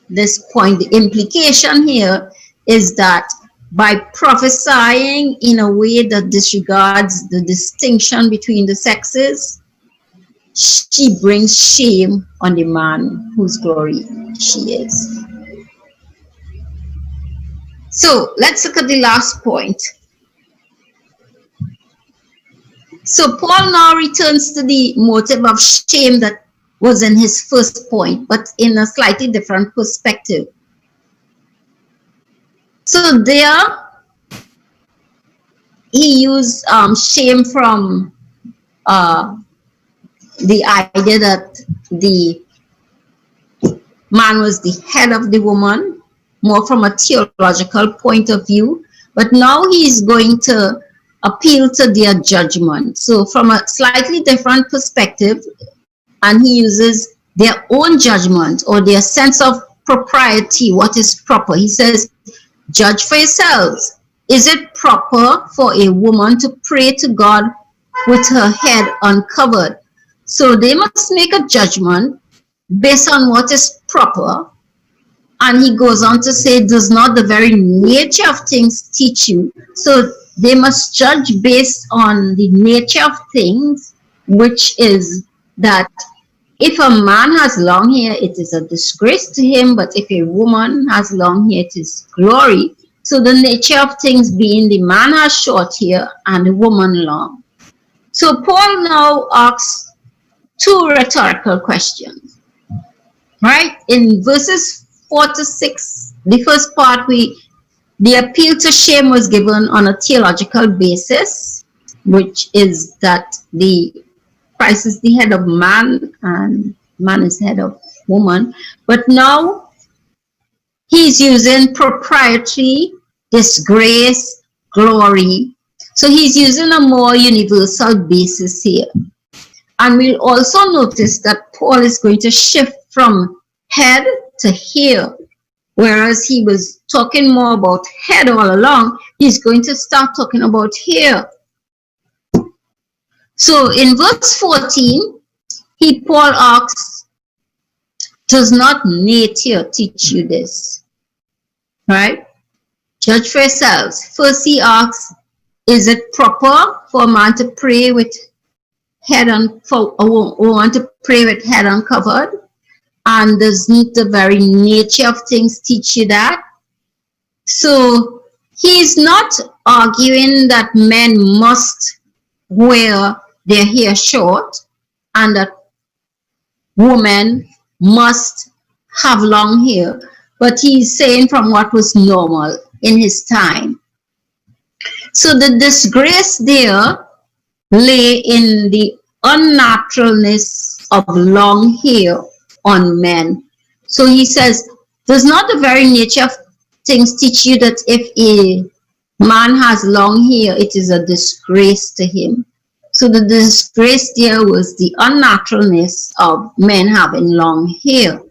this point, the implication here is that by prophesying in a way that disregards the distinction between the sexes, she brings shame on the man whose glory she is. So let's look at the last point. So Paul now returns to the motive of shame that was in his first point, but in a slightly different perspective. So there, he used shame from the idea that the man was the head of the woman, more from a theological point of view. But now he's going to appeal to their judgment. So from a slightly different perspective, and he uses their own judgment or their sense of propriety, what is proper. He says, judge for yourselves. Is it proper for a woman to pray to God with her head uncovered? So they must make a judgment based on what is proper. And he goes on to say, does not the very nature of things teach you? So they must judge based on the nature of things, which is that if a man has long hair, it is a disgrace to him, but if a woman has long hair, it is glory. So the nature of things being the man has short hair and the woman long. So Paul now asks two rhetorical questions, right? In verses 4 to 6, the first part, the appeal to shame was given on a theological basis, which is that Christ is the head of man and man is the head of woman. But now he's using propriety, disgrace, glory. So he's using a more universal basis here. And we'll also notice that Paul is going to shift from head to hair. Whereas he was talking more about head all along, he's going to start talking about hair. So in verse 14, Paul asks, does not nature teach you this? Right? Judge for yourselves. First he asks, is it proper for a man to pray with head for a woman to pray with head uncovered? And doesn't the very nature of things teach you that? So He is not arguing that men must wear their hair short and that women must have long hair, but he's saying from what was normal in his time. So the disgrace there lay in the unnaturalness of long hair on men. So he says, does not the very nature of things teach you that if a man has long hair, it is a disgrace to him? So the disgrace there was the unnaturalness of men having long hair.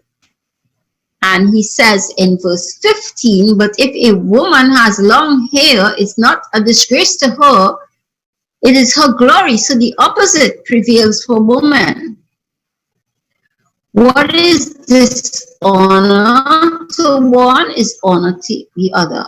And he says in verse 15, but if a woman has long hair, it's not a disgrace to her, it is her glory. So the opposite prevails for women. What is dishonor to one is honor to the other.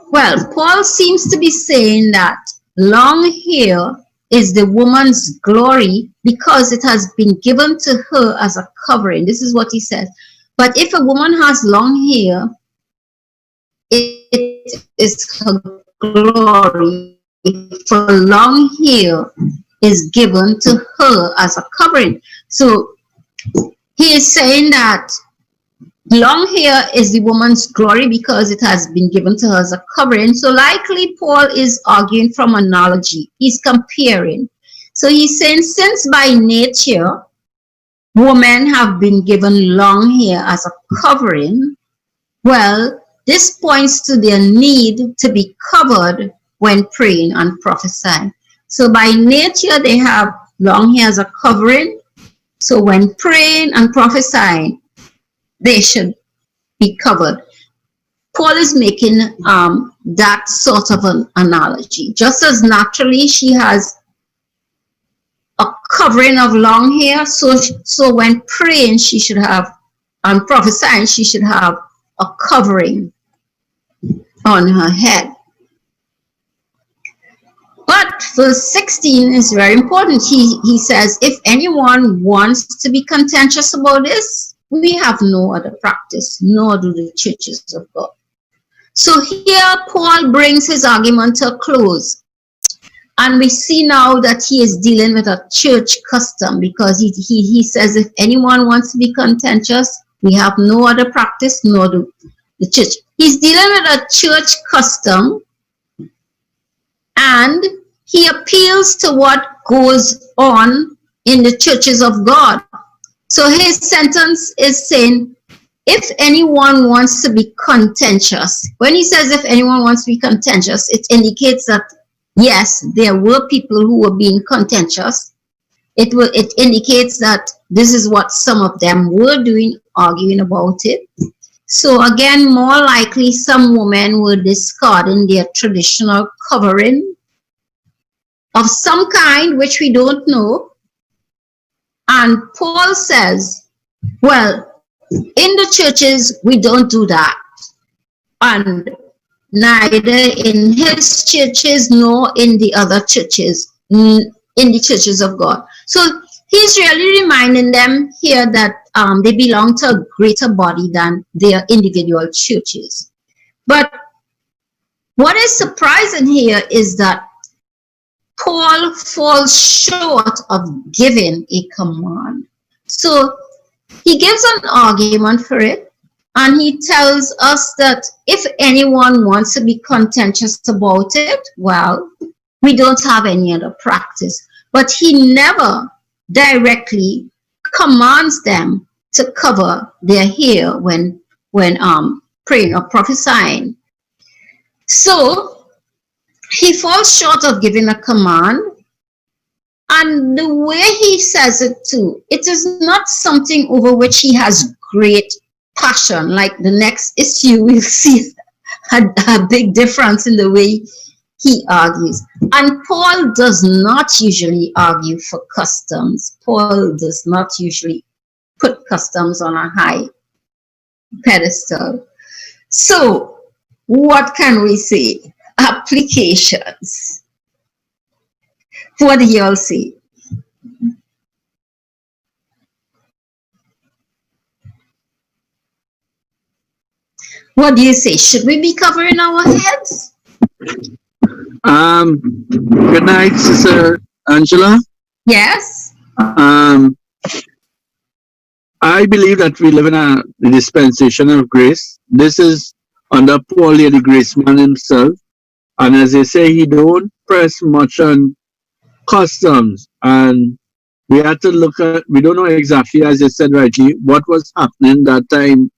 Well, Paul seems to be saying that long hair is the woman's glory because it has been given to her as a covering. This is what he says. But if a woman has long hair, it is her glory, for long hair is given to her as a covering. So he is saying that long hair is the woman's glory because it has been given to her as a covering. So likely Paul is arguing from analogy. He's comparing. So he's saying, since by nature women have been given long hair as a covering, well, this points to their need to be covered when praying and prophesying. So by nature they have long hair as a covering. So when praying and prophesying, they should be covered. Paul is making that sort of an analogy. Just as naturally she has a covering of long hair, so when praying she should have, and prophesying she should have a covering on her head. But verse 16 is very important. He says, if anyone wants to be contentious about this, we have no other practice, nor do the churches of God. So here Paul brings his argument to a close. And we see now that he is dealing with a church custom, because he says if anyone wants to be contentious, we have no other practice, nor do the church. He's dealing with a church custom, and he appeals to what goes on in the churches of God. So his sentence is saying, if anyone wants to be contentious, when he says if anyone wants to be contentious, it indicates that, yes, there were people who were being contentious. It indicates that this is what some of them were doing, arguing about it. So again, more likely some women were discarding their traditional covering of some kind, which we don't know. And Paul says, well, in the churches, we don't do that. And neither in his churches nor in the other churches, in the churches of God. So he's really reminding them here that they belong to a greater body than their individual churches. But what is surprising here is that Paul falls short of giving a command. So he gives an argument for it, and he tells us that if anyone wants to be contentious about it, well, we don't have any other practice. But he never directly commands them to cover their hair when praying or prophesying. So he falls short of giving a command, and the way he says it too, it is not something over which he has great passion. Like the next issue, we'll see a big difference in the way he argues. And Paul does not usually argue for customs. Paul does not usually put customs on a high pedestal. So what can we say? Applications. What do you all see? What do you say? Should we be covering our heads? Good night, Sister Angela. Yes. I believe that we live in a dispensation of grace. This is under Paul here, the grace man himself. And as they say, he don't press much on customs. And we have to look at, we don't know exactly, as you said rightly, what was happening that time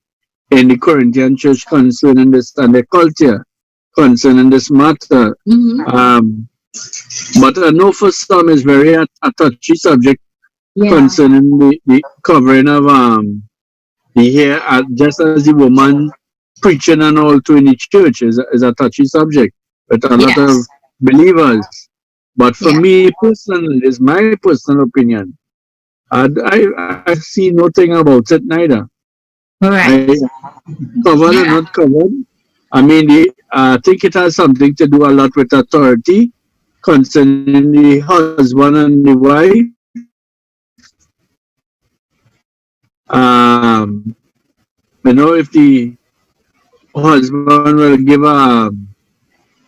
in the Corinthian church concerning this and the culture concerning this matter. But I know for some it's very a touchy subject concerning the covering of the hair, just as the woman preaching and all to in the church is a touchy subject with a lot of believers. But for me personally, it's my personal opinion. I see nothing about it neither. Right. Covered or not covered. I mean, I think it has something to do a lot with authority concerning the husband and the wife. You know, if the husband will give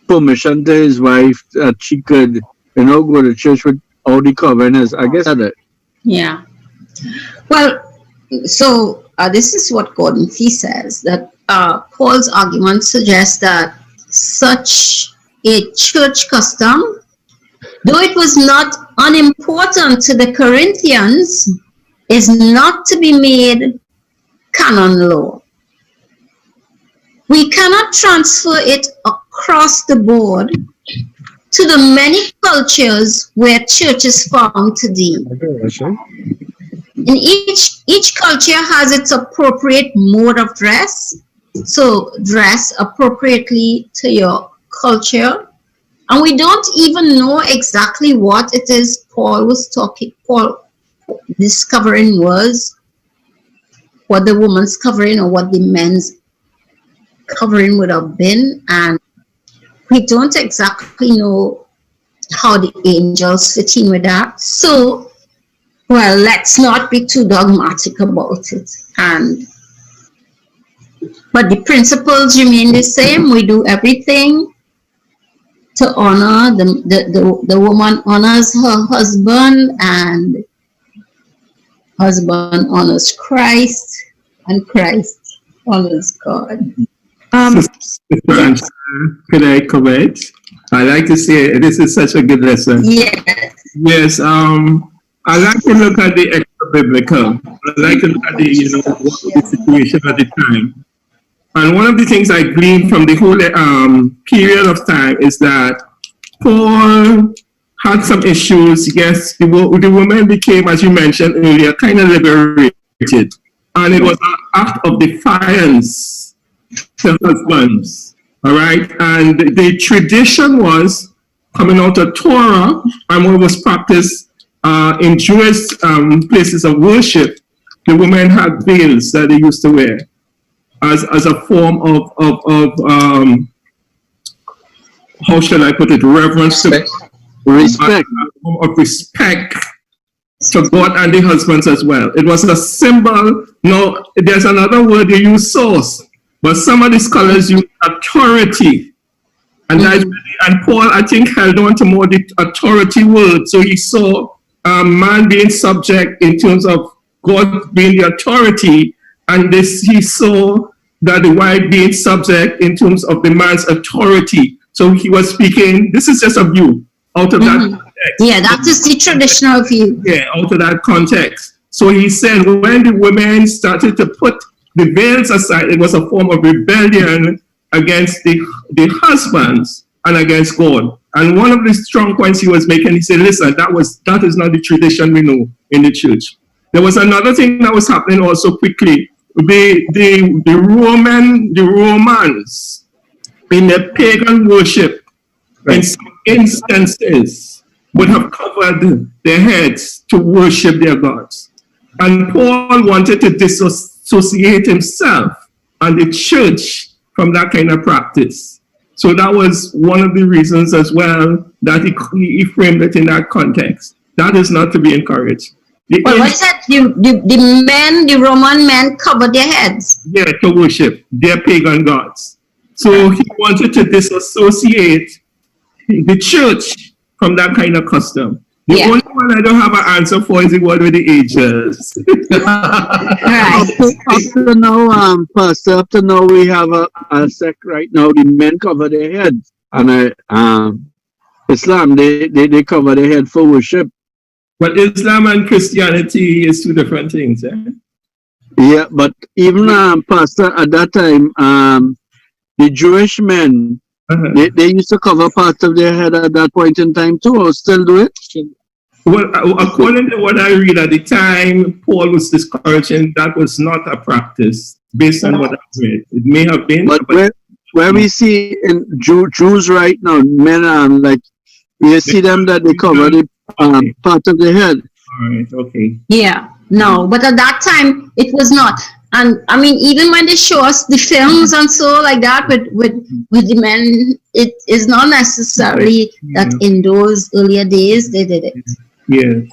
permission to his wife that she could, you know, go to church with all the covenants, I guess that. Yeah. Well, so this is what Gordon Fee says, that Paul's argument suggests that such a church custom, though it was not unimportant to the Corinthians, is not to be made canon law. We cannot transfer it across the board to the many cultures where church is found today. And each culture has its appropriate mode of dress. So dress appropriately to your culture. And we don't even know exactly what it is Paul this covering was, what the woman's covering or what the men's covering would have been. And we don't exactly know how the angels fit in with that. So, well, let's not be too dogmatic about it. But the principles remain the same. We do everything to honor the woman honors her husband, and husband honors Christ, and Christ honors God. Could I comment? I like to say this is such a good lesson. Yes. Yes. I like to look at the extra biblical. I like to look at the situation at the time. And one of the things I gleaned from the whole period of time is that Paul had some issues. Yes, the woman became, as you mentioned earlier, kind of liberated. And it was an act of defiance to husbands. All right. And the tradition was coming out of Torah, and what was practiced in Jewish places of worship. The women had veils that they used to wear as a form of how shall I put it, reverence, respect, of respect to God and the husbands as well. It was a symbol. No, there's another word they use, source, but some of the scholars use authority, and and Paul, I think, held on to more the authority word. So he saw man being subject in terms of God being the authority, and he saw that the wife being subject in terms of the man's authority. So he was speaking, this is just a view out of that context. Yeah, that is the traditional view. Yeah, out of that context. So he said when the women started to put the veils aside, it was a form of rebellion against the husbands and against God. And one of the strong points he was making, he said, listen, that is not the tradition we know in the church. There was another thing that was happening also quickly. The Romans in their pagan worship, in some instances, would have covered their heads to worship their gods. And Paul wanted to disassociate himself and the church from that kind of practice. So that was one of the reasons as well that he framed it in that context. That is not to be encouraged. Well, what is that? The men, the Roman men covered their heads. Yeah, to worship their pagan gods. So he wanted to disassociate the church from that kind of custom. The only one I don't have an answer for is the one with the angels. After now, Pastor, after now we have a sect right now. The men cover their heads, and Islam they cover their head for worship. But Islam and Christianity is two different things. Yeah, but even Pastor, at that time, the Jewish men they used to cover part of their head at that point in time too, or still do it. Well, according to what I read at the time, Paul was discouraging that was not a practice based on what I read. It may have been, but where we see in Jews right now, men like we see them that they cover the part of the head. All right, okay. Yeah, no, but at that time it was not. And I mean, even when they show us the films and so like that with the men, it is not necessarily that in those earlier days they did it. Yes.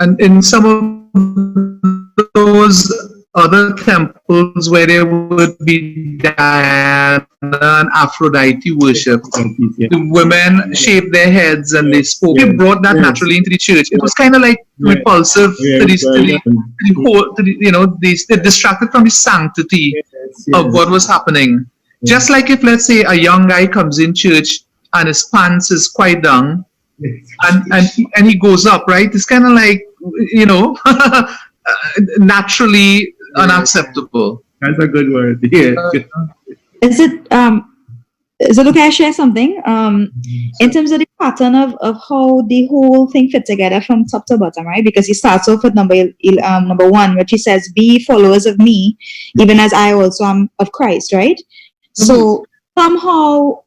And in some of those other temples where there would be Diana and Aphrodite worship, the women shaved their heads and they spoke. They brought that naturally into the church. It was kind of like repulsive to the whole, they distracted from the sanctity of what was happening. Just like if, let's say, a young guy comes in church and his pants is quite down, and he goes up, right? It's kind of like, naturally unacceptable. That's a good word. Yeah. Is it okay I share something? In terms of the pattern of how the whole thing fit together from top to bottom, right? Because he starts off with number 1, which he says, "Be followers of me, even as I also am of Christ," right? So somehow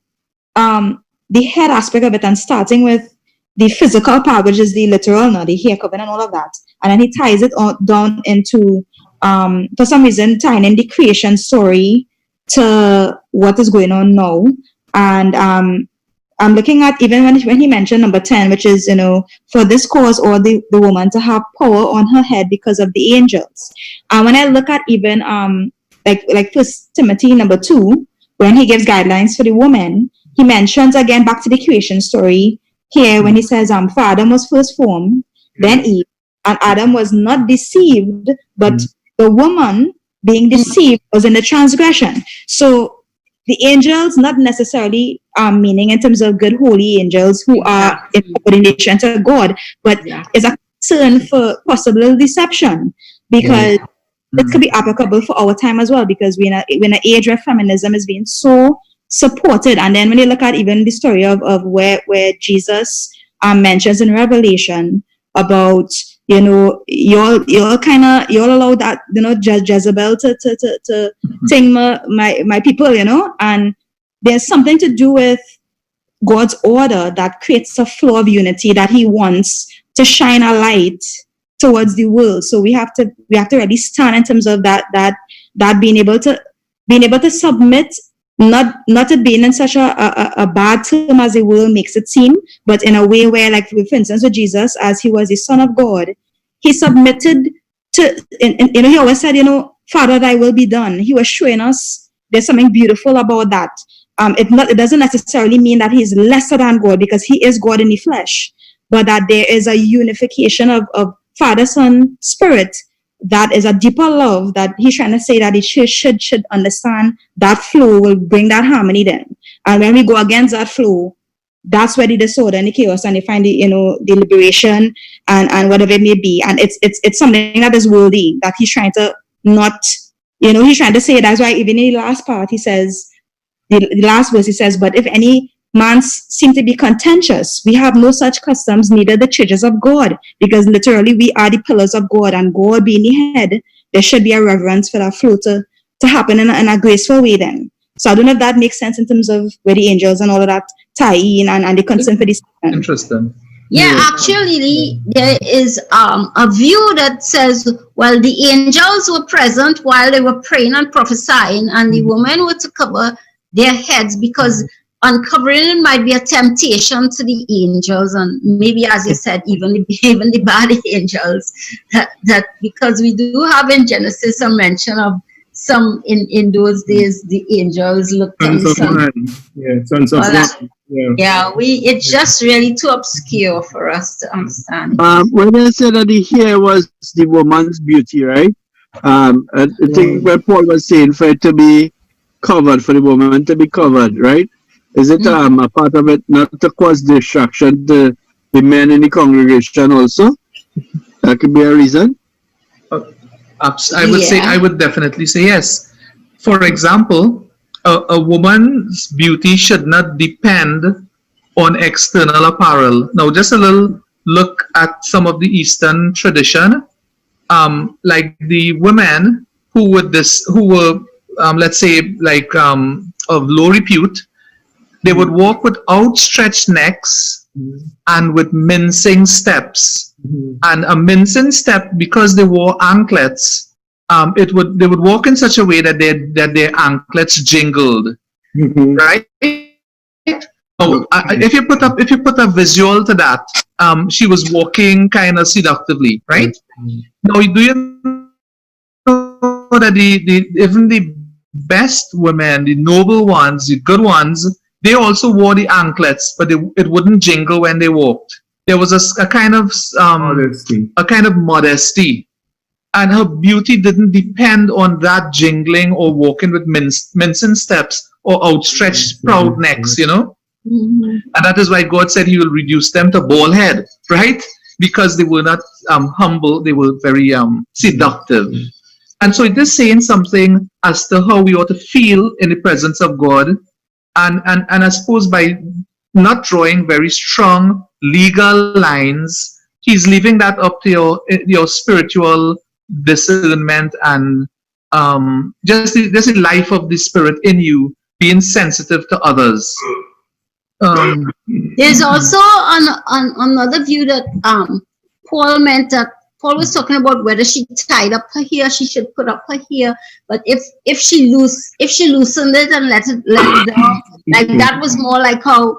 the head aspect of it, and starting with the physical part, which is the literal, the hair covering and all of that, and then he ties it down into for some reason tying in the creation story to what is going on now. And I'm looking at even when he mentioned number 10, which is, for this cause or the woman to have power on her head because of the angels. And when I look at even like First Timothy number 2, when he gives guidelines for the woman, he mentions again back to the creation story here when he says, for Adam was first formed, then Eve, and Adam was not deceived, but the woman being deceived was in the transgression. So the angels, not necessarily meaning in terms of good holy angels who are in coordination to God, but is a concern for possible deception, because it could be applicable for our time as well, because we're in an age where feminism is being so supported. And then when you look at even the story of where Jesus mentions in Revelation about, you'll allow that, Jezebel to sing my people, and there's something to do with God's order that creates a flow of unity that he wants to shine a light towards the world. So we have to really stand in terms of that being able to submit, not it being in such a bad term as the world makes it seem, but in a way where, like, for instance, with Jesus, as he was the Son of God, he submitted to, he always said, Father, thy will be done. He was showing us there's something beautiful about that. It doesn't necessarily mean that he's lesser than God, because he is God in the flesh, but that there is a unification of Father, Son, Spirit. That is a deeper love that he's trying to say that the church should understand. That flow will bring that harmony then. And when we go against that flow, that's where the disorder and the chaos, and you find the liberation and whatever it may be. And it's something that is worthy, that he's trying to not, he's trying to say. That's why even in the last part, he says, the last verse, he says, but if any man seem to be contentious, we have no such customs, neither the churches of God, because literally we are the pillars of God, and God being the head, there should be a reverence for that flow to happen in a graceful way then. So I don't know if that makes sense in terms of where the angels and all of that tie in and the concern for this. Interesting. Yeah, actually, there is a view that says, well, the angels were present while they were praying and prophesying, and the women were to cover their heads because uncovering it might be a temptation to the angels, and maybe, as you said, even the bad angels. That because we do have in Genesis a mention of some in those days the angels looked on the Sons of sun. man. Yeah, sons of Well, man. Yeah. Yeah, it's just really too obscure for us to understand. When they said that the hair was the woman's beauty, right? I think what Paul was saying for it to be covered, for the woman to be covered, right? Is it a part of it not to cause distraction to the men in the congregation also? That could be a reason. I would definitely say yes. For example, a woman's beauty should not depend on external apparel. Now, just a little look at some of the Eastern tradition. Like the women who were, let's say, like of low repute, they would walk with outstretched necks and with mincing steps. And a mincing step, because they wore anklets, they would walk in such a way that their anklets jingled, right? So if you put a visual to that, she was walking kind of seductively, right? Now, do you know that even the best women, the noble ones, the good ones, they also wore the anklets, but it wouldn't jingle when they walked. There was a kind of modesty, and her beauty didn't depend on that jingling or walking with mincing steps or outstretched proud necks, you know. And that is why God said He will reduce them to bald head, right? Because they were not humble; they were very seductive. And so it is saying something as to how we ought to feel in the presence of God, and I suppose by not drawing very strong legal lines, He's leaving that up to your spiritual discernment and just the life of the Spirit in you, being sensitive to others. There's also another view that Paul meant that Paul was talking about whether she tied up her hair, she should put up her hair. But if she loosened it and let it down, like that was more like how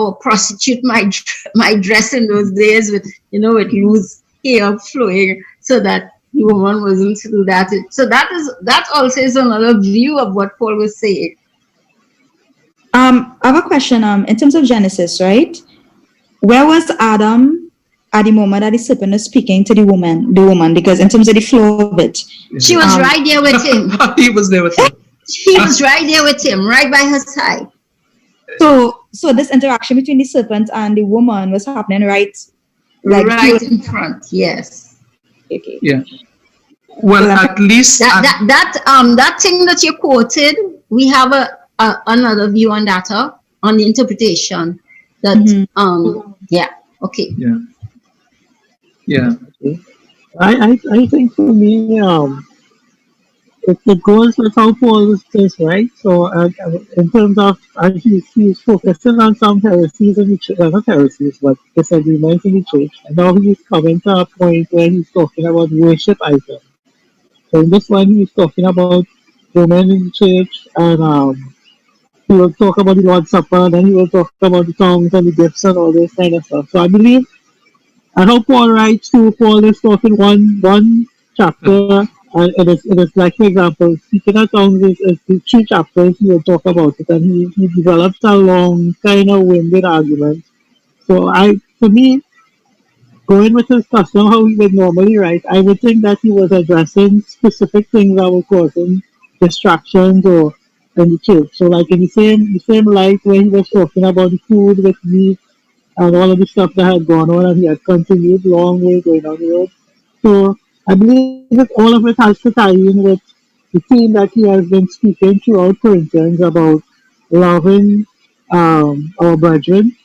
a prostitute might dress in those days, with with loose hair flowing, so that the woman wasn't to do that. So that also is another view of what Paul was saying. I have a question. In terms of Genesis, right? Where was Adam at the moment that the serpent was speaking to the woman? Because in terms of the flow of it, she was right there with him. He was there with him. She was right there with him, right by her side. So this interaction between the serpent and the woman was happening right in front. Yes. Okay. Yeah. Well, at least that thing that you quoted, we have another view on that, on the interpretation. That yeah. Okay. Yeah. Yeah. I think for me, it goes with how Paul says, right? So in terms of, he's focusing on some heresies in the church, not heresies, but disagreements in the church. And now he's coming to a point where he's talking about worship items. So in this one, he's talking about women in the church, and he will talk about the Lord's Supper, then he will talk about the tongues and the gifts and all this kind of stuff. So I believe, and how Paul writes to, Paul is talking one chapter, and it is like, for example, speaking of tongues is the 3 chapters he will talk about it, and he develops a long kind of winded argument. So for me, going with his custom, how he would normally write, I would think that he was addressing specific things that were causing distractions or in the church. So like in the same light where he was talking about the food with meat and all of the stuff that had gone on, and he had continued long way going on the road. So I believe that all of it has to tie in with the theme that he has been speaking throughout Corinthians about loving our brethren.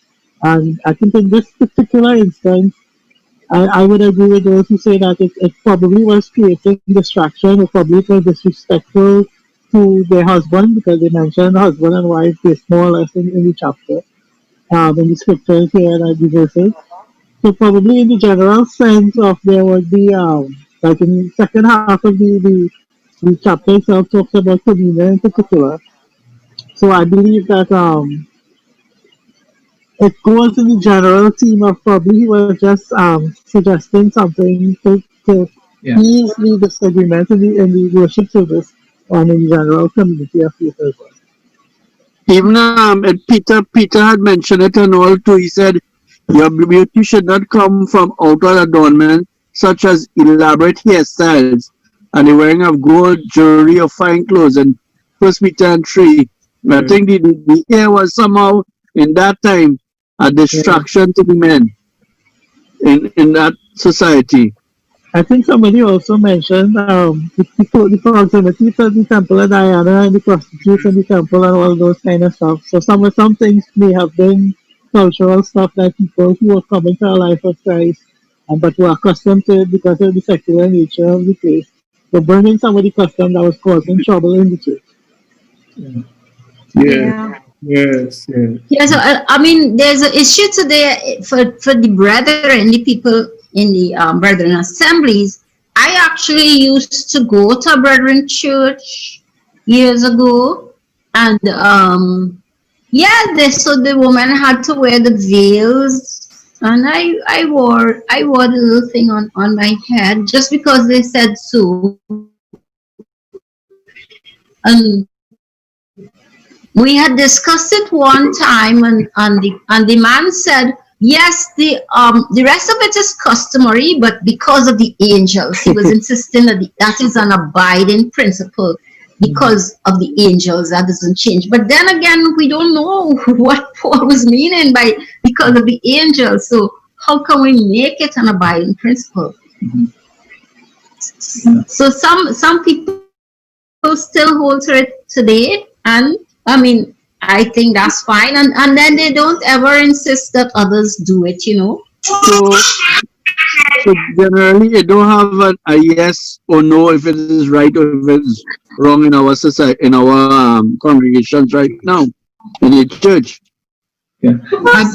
And I think in this particular instance, I would agree with those who say that it probably was creating distraction, or probably it was disrespectful to their husband, because they mentioned husband and wife is more or less in the chapter, in the scriptures here and the verses. So probably in the general sense of there would be, like in the second half of the chapter itself talks about communion in particular. So I believe that it goes in the general theme of probably he was just suggesting something to Yeah. ease the disagreement in the worship service and in the general community of faith as well. Even and Peter had mentioned it and all too. He said, "Your beauty should not come from outward adornment, such as elaborate hairstyles and the wearing of gold jewelry or fine clothes." And First Peter and 3. I think the hair was somehow in that time a distraction to the men in that society. I think somebody also mentioned the proximity to the temple of Diana and the prostitutes in the temple and all those kind of stuff. So some things may have been cultural stuff that people who were coming to a life of Christ but were accustomed to it because of the secular nature of the place. Were bringing some of the custom that was causing trouble in the church. Yes. Yeah, so I mean, there's an issue today for the brethren, the people in the brethren assemblies. I actually used to go to a brethren church years ago, and so the woman had to wear the veils, and I wore the little thing on my head just because they said so. And we had discussed it one time, and the man said, yes, the rest of it is customary, but because of the angels, he was insisting that that is an abiding principle. Because of the angels, that doesn't change. But then again, we don't know what Paul was meaning by because of the angels. So how can we make it an abiding principle? So some people still hold to it today, and I mean, I think that's fine, and then they don't ever insist that others do it, So generally, you don't have a yes or no if it is right or if it is wrong in our society, in our congregations right now, in the church. Yeah. And,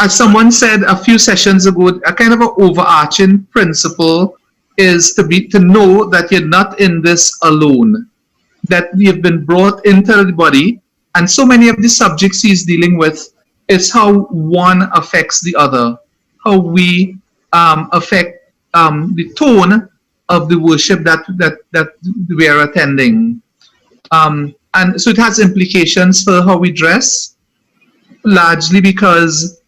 as someone said a few sessions ago, a kind of an overarching principle is to know that you're not in this alone, that you've been brought into the body, and so many of the subjects he's dealing with is how one affects the other, how we affect the tone of the worship that we are attending, and so it has implications for how we dress, largely because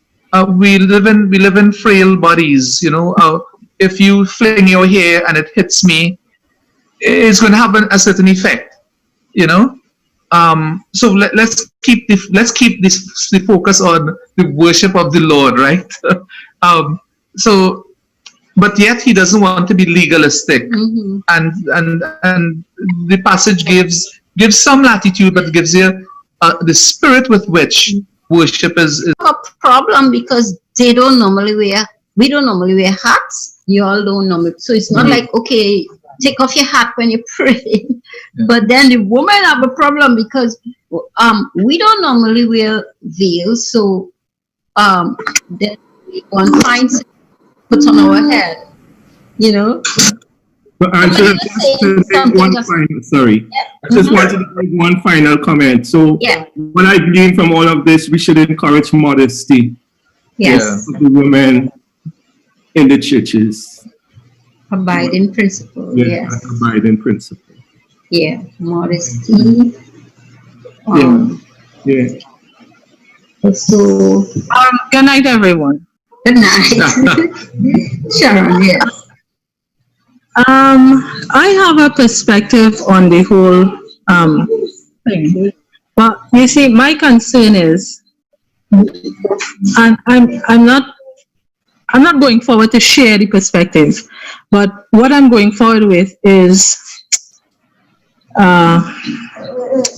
we live in frail bodies. If you fling your hair and it hits me, it's going to have a certain effect. So let's keep the focus on the worship of the Lord, right? But yet he doesn't want to be legalistic, and the passage gives some latitude, but gives you the spirit with which worship is a problem because we don't normally wear hats. You all don't normally, so it's not like, okay, take off your hat when you pray. Yeah. But then the women have a problem because we don't normally wear veils, so then one finds it put on our head, But Angela, sorry. Yeah. I just wanted to make one final comment. So what I glean from all of this, we should encourage modesty. Yes. Of the women in the churches. Abiding principle. Yes. Abiding principle. Yeah. Modesty. So. Good night, everyone. Good night. Sharon. Yes. I have a perspective on the whole thing. But you see, my concern is, and I'm not going forward to share the perspective, but what I'm going forward with is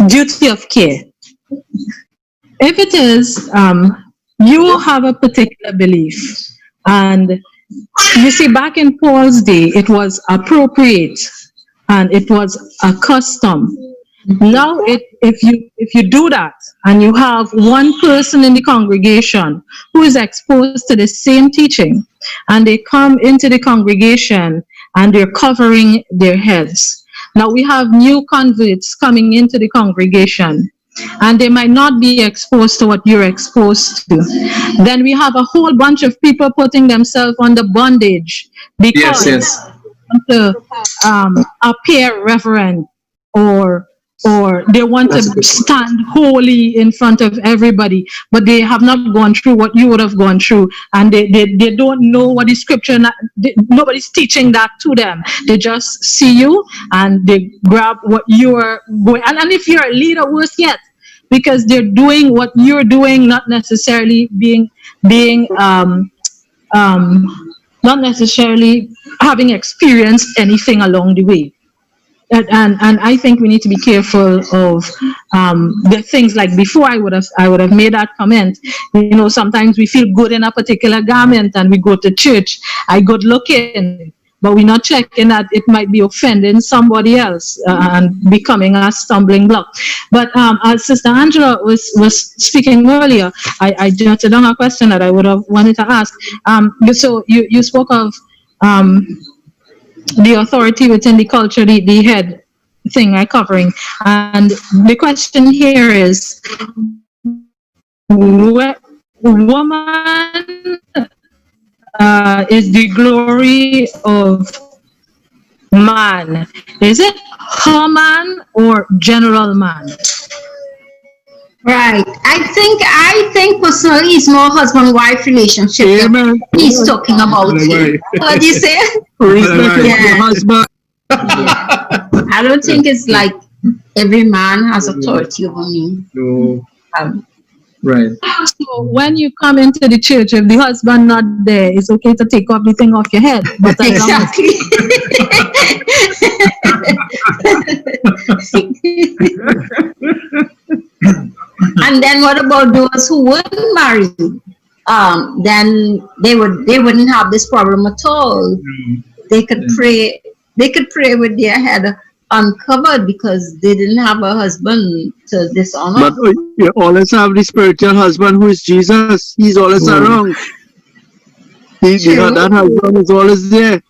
duty of care. If it is, you have a particular belief, and you see, back in Paul's day, it was appropriate and it was a custom. Now, if you do that and you have one person in the congregation who is exposed to the same teaching, and they come into the congregation and they're covering their heads, Now we have new converts coming into the congregation, and they might not be exposed to what you're exposed to. Then we have a whole bunch of people putting themselves under bondage because Yes. they want to appear reverent, or they want to stand holy in front of everybody, but they have not gone through what you would have gone through, and they don't know what the scripture, nobody's teaching that to them. They just see you and they grab what you are going, and if you're a leader, worse yet, because they're doing what you're doing, not necessarily being not necessarily having experienced anything along the way. And I think we need to be careful of the things like before. I would have made that comment. You know, sometimes we feel good in a particular garment and we go to church, I good looking, but we're not checking that it might be offending somebody else and becoming a stumbling block. But as Sister Angela was speaking earlier, I jotted down a question that I would have wanted to ask. So you spoke of the authority within the culture, the head thing covering. And the question here is, woman is the glory of man. Is it her man or general man? Right. I think personally it's more husband-wife relationship that he's talking about. What do you say? Yeah. I don't think it's like every man has authority over me. No. Right. So when you come into the church, if the husband not there, it's okay to take off the thing off your head. But exactly. And then what about those who weren't married? Then they wouldn't have this problem at all. They could pray. They could pray with their head uncovered because they didn't have a husband to dishonor. But you always have the spiritual husband who is Jesus. He's always around. That husband is always there.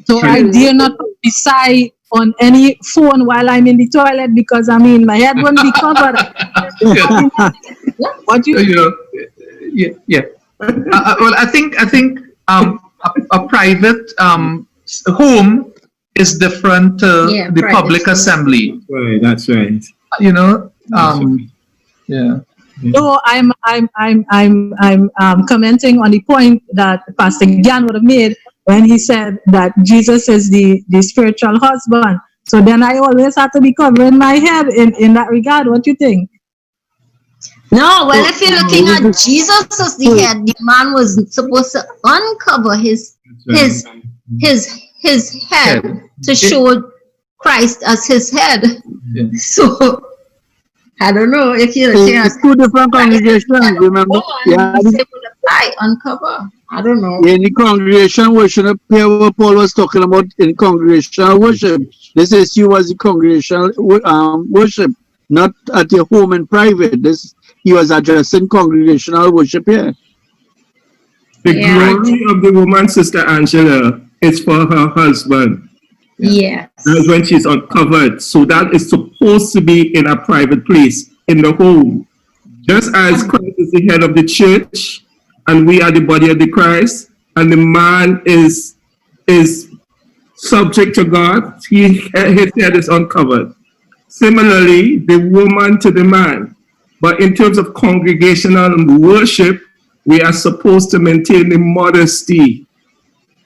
So I dare not decide on any phone while I'm in the toilet because I mean my head won't be covered. What you? Yeah. Well, I think a private home is different to the public assembly. Right, that's right. You know, yeah. No, I'm commenting on the point that Pastor Gian would have made when he said that Jesus is the spiritual husband. So then I always have to be covering my head in that regard. What do you think? No, well, if you're looking at Jesus as the head, the man was supposed to uncover his head to show Christ as his head. Yeah. So I don't know if you're looking at two different congregations. Remember, they would apply uncover. I don't know. In the congregation worship, what Paul was talking about in congregational worship. This issue was the congregational worship, not at your home in private. He was addressing congregational worship here. The glory of the woman, Sister Angela, is for her husband. Yeah. That's when she's uncovered. So that is supposed to be in a private place, in the home. Just as Christ is the head of the church, and we are the body of the Christ, and the man is subject to God, his head is uncovered. Similarly, the woman to the man. But in terms of congregational worship, we are supposed to maintain the modesty.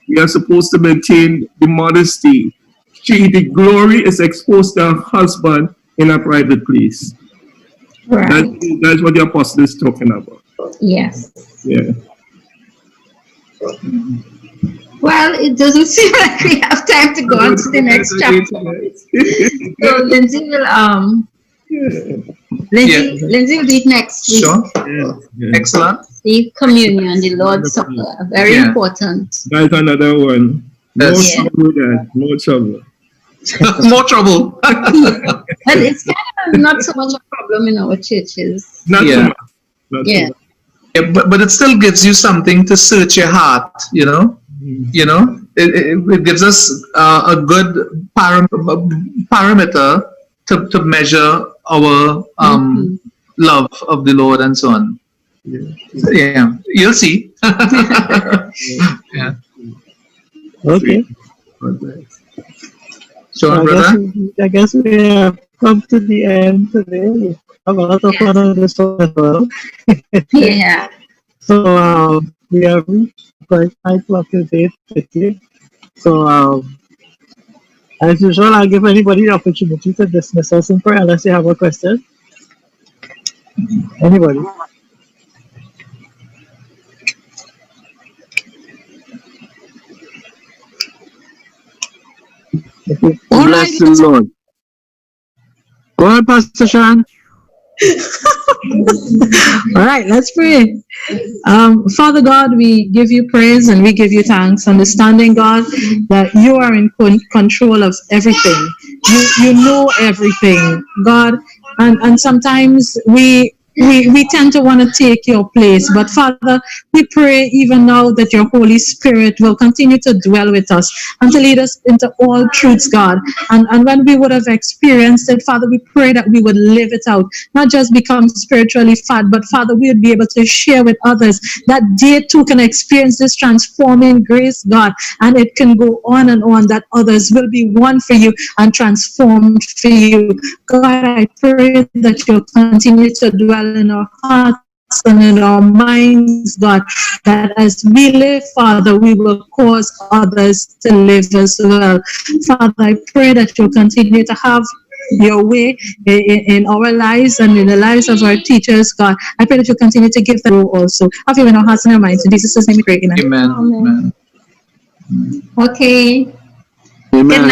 We are supposed to maintain the modesty. The glory is exposed to her husband in a private place. Right. That's what the apostle is talking about. Yes. Yeah. Well, it doesn't seem like we have time to go on to the next chapter. So Lindsay will Lindsay will do it next week. Sure. Yeah. Excellent. The communion, the Lord's Supper, very important. That's another one. More trouble with that. More trouble. More trouble. But it's kind of not so much a problem in our churches. Not so much. Not so much. Yeah, but it still gives you something to search your heart, you know. You know, it gives us a good parameter to measure our love of the Lord and so on. Yeah, you'll see. Yeah. Okay. Sean, brother? I guess we have come to the end today. We have a lot of fun on this one as well. Yeah. So we have reached quite 9 o'clock today. So as usual, I'll give anybody the opportunity to dismiss us in prayer unless you have a question. Anybody? Okay. All Bless right. the Lord. Go ahead, Pastor Sean. All right, let's pray. Father God, we give you praise and we give you thanks, understanding, God, that you are in control of everything. You know everything, God, and sometimes we tend to want to take your place. But Father, we pray even now that your Holy Spirit will continue to dwell with us and to lead us into all truths, God. And when we would have experienced it, Father, we pray that we would live it out, not just become spiritually fat, but Father, we would be able to share with others that they too can experience this transforming grace, God, and it can go on and on, that others will be won for you and transformed for you. God, I pray that you'll continue to dwell in our hearts and in our minds, God, that as we live, Father, we will cause others to live as well. Father, I pray that you'll continue to have your way in our lives and in the lives of our teachers, God. I pray that you'll continue to give them also. Have you in our hearts and our minds. In Jesus' name we pray. Amen. Amen. Okay. Amen. Good night.